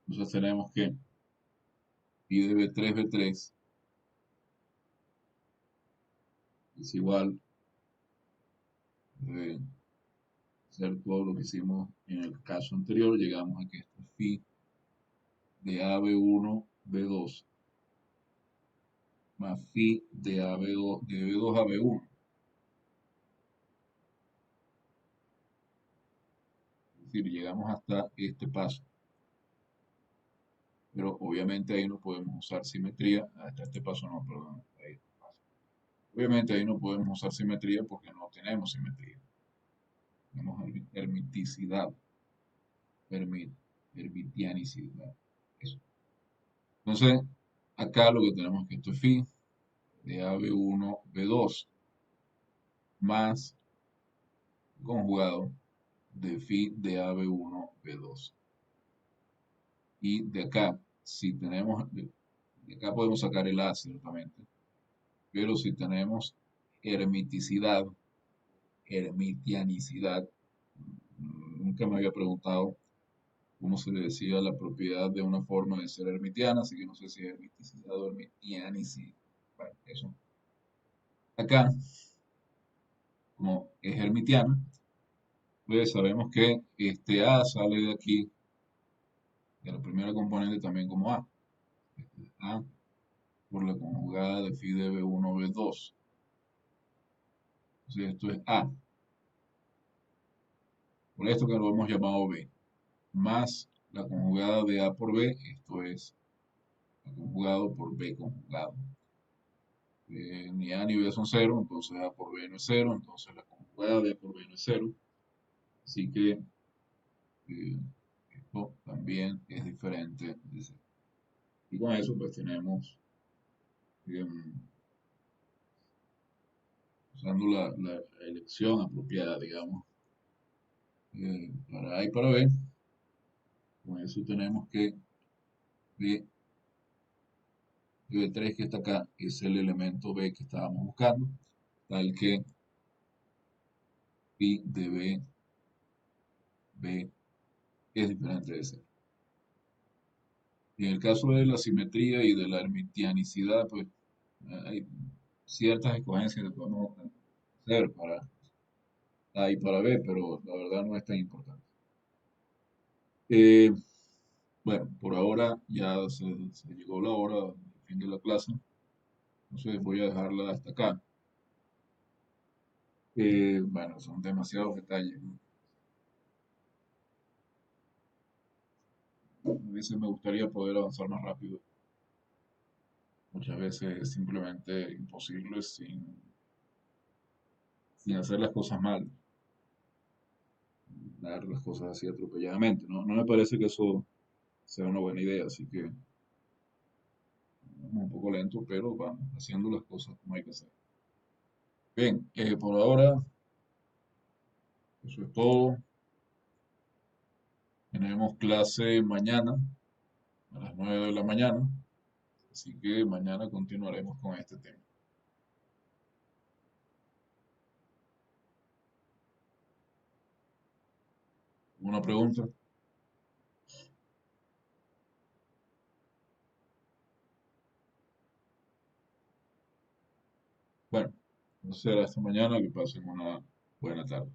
entonces tenemos que phi de B3, B3 es igual, debe ser todo lo que hicimos en el caso anterior, llegamos a que esto es phi de AB1, B2 más phi de AB2, de B2 a B1. Es decir, llegamos hasta este paso. Pero obviamente ahí no podemos usar simetría, hasta este paso no, perdón, hasta este paso. Obviamente ahí no podemos usar simetría porque no tenemos simetría. Tenemos hermiticidad, hermitianicidad. Eso. Entonces, acá lo que tenemos es que esto es phi de AB1, B2 más conjugado de phi de AB1, B2. Y de acá, si tenemos, de acá podemos sacar el A ciertamente, pero si tenemos hermiticidad, hermitianicidad, nunca me había preguntado cómo se le decía la propiedad de una forma de ser hermitiana, así que no sé si es hermiticidad o hermitianicidad. Bueno, eso. Acá, como es hermitiana, pues sabemos que este A sale de aquí, de la primera componente también como A. Este es A por la conjugada de phi de B1, B2. Entonces esto es A, por esto que lo hemos llamado B, más la conjugada de A por B, esto es A conjugado por B conjugado. Ni A ni B son cero, entonces A por B no es cero, entonces la conjugada de A por B no es cero. Así que esto también es diferente de cero. Y con eso pues tenemos, usando la elección apropiada, digamos, para A y para B, con eso tenemos que B, B3 que está acá es el elemento B que estábamos buscando, tal que pi de B, B es diferente de cero. Y en el caso de la simetría y de la hermitianicidad, pues hay ciertas escogencias que podemos hacer para A y para B, pero la verdad no es tan importante. Eh, bueno, por ahora ya se llegó la hora del fin de la clase, entonces voy a dejarla hasta acá. Bueno, son demasiados detalles, ¿no? A veces me gustaría poder avanzar más rápido. Muchas veces es simplemente imposible sin hacer las cosas mal, dar las cosas así atropelladamente. No, no me parece que eso sea una buena idea, así que Vamos un poco lento, pero vamos haciendo las cosas como hay que hacer. Bien, por ahora eso es todo. Tenemos clase mañana a las 9 de la mañana, así que mañana continuaremos con este tema. ¿Una pregunta? Bueno, no será hasta mañana, que pasen una buena tarde.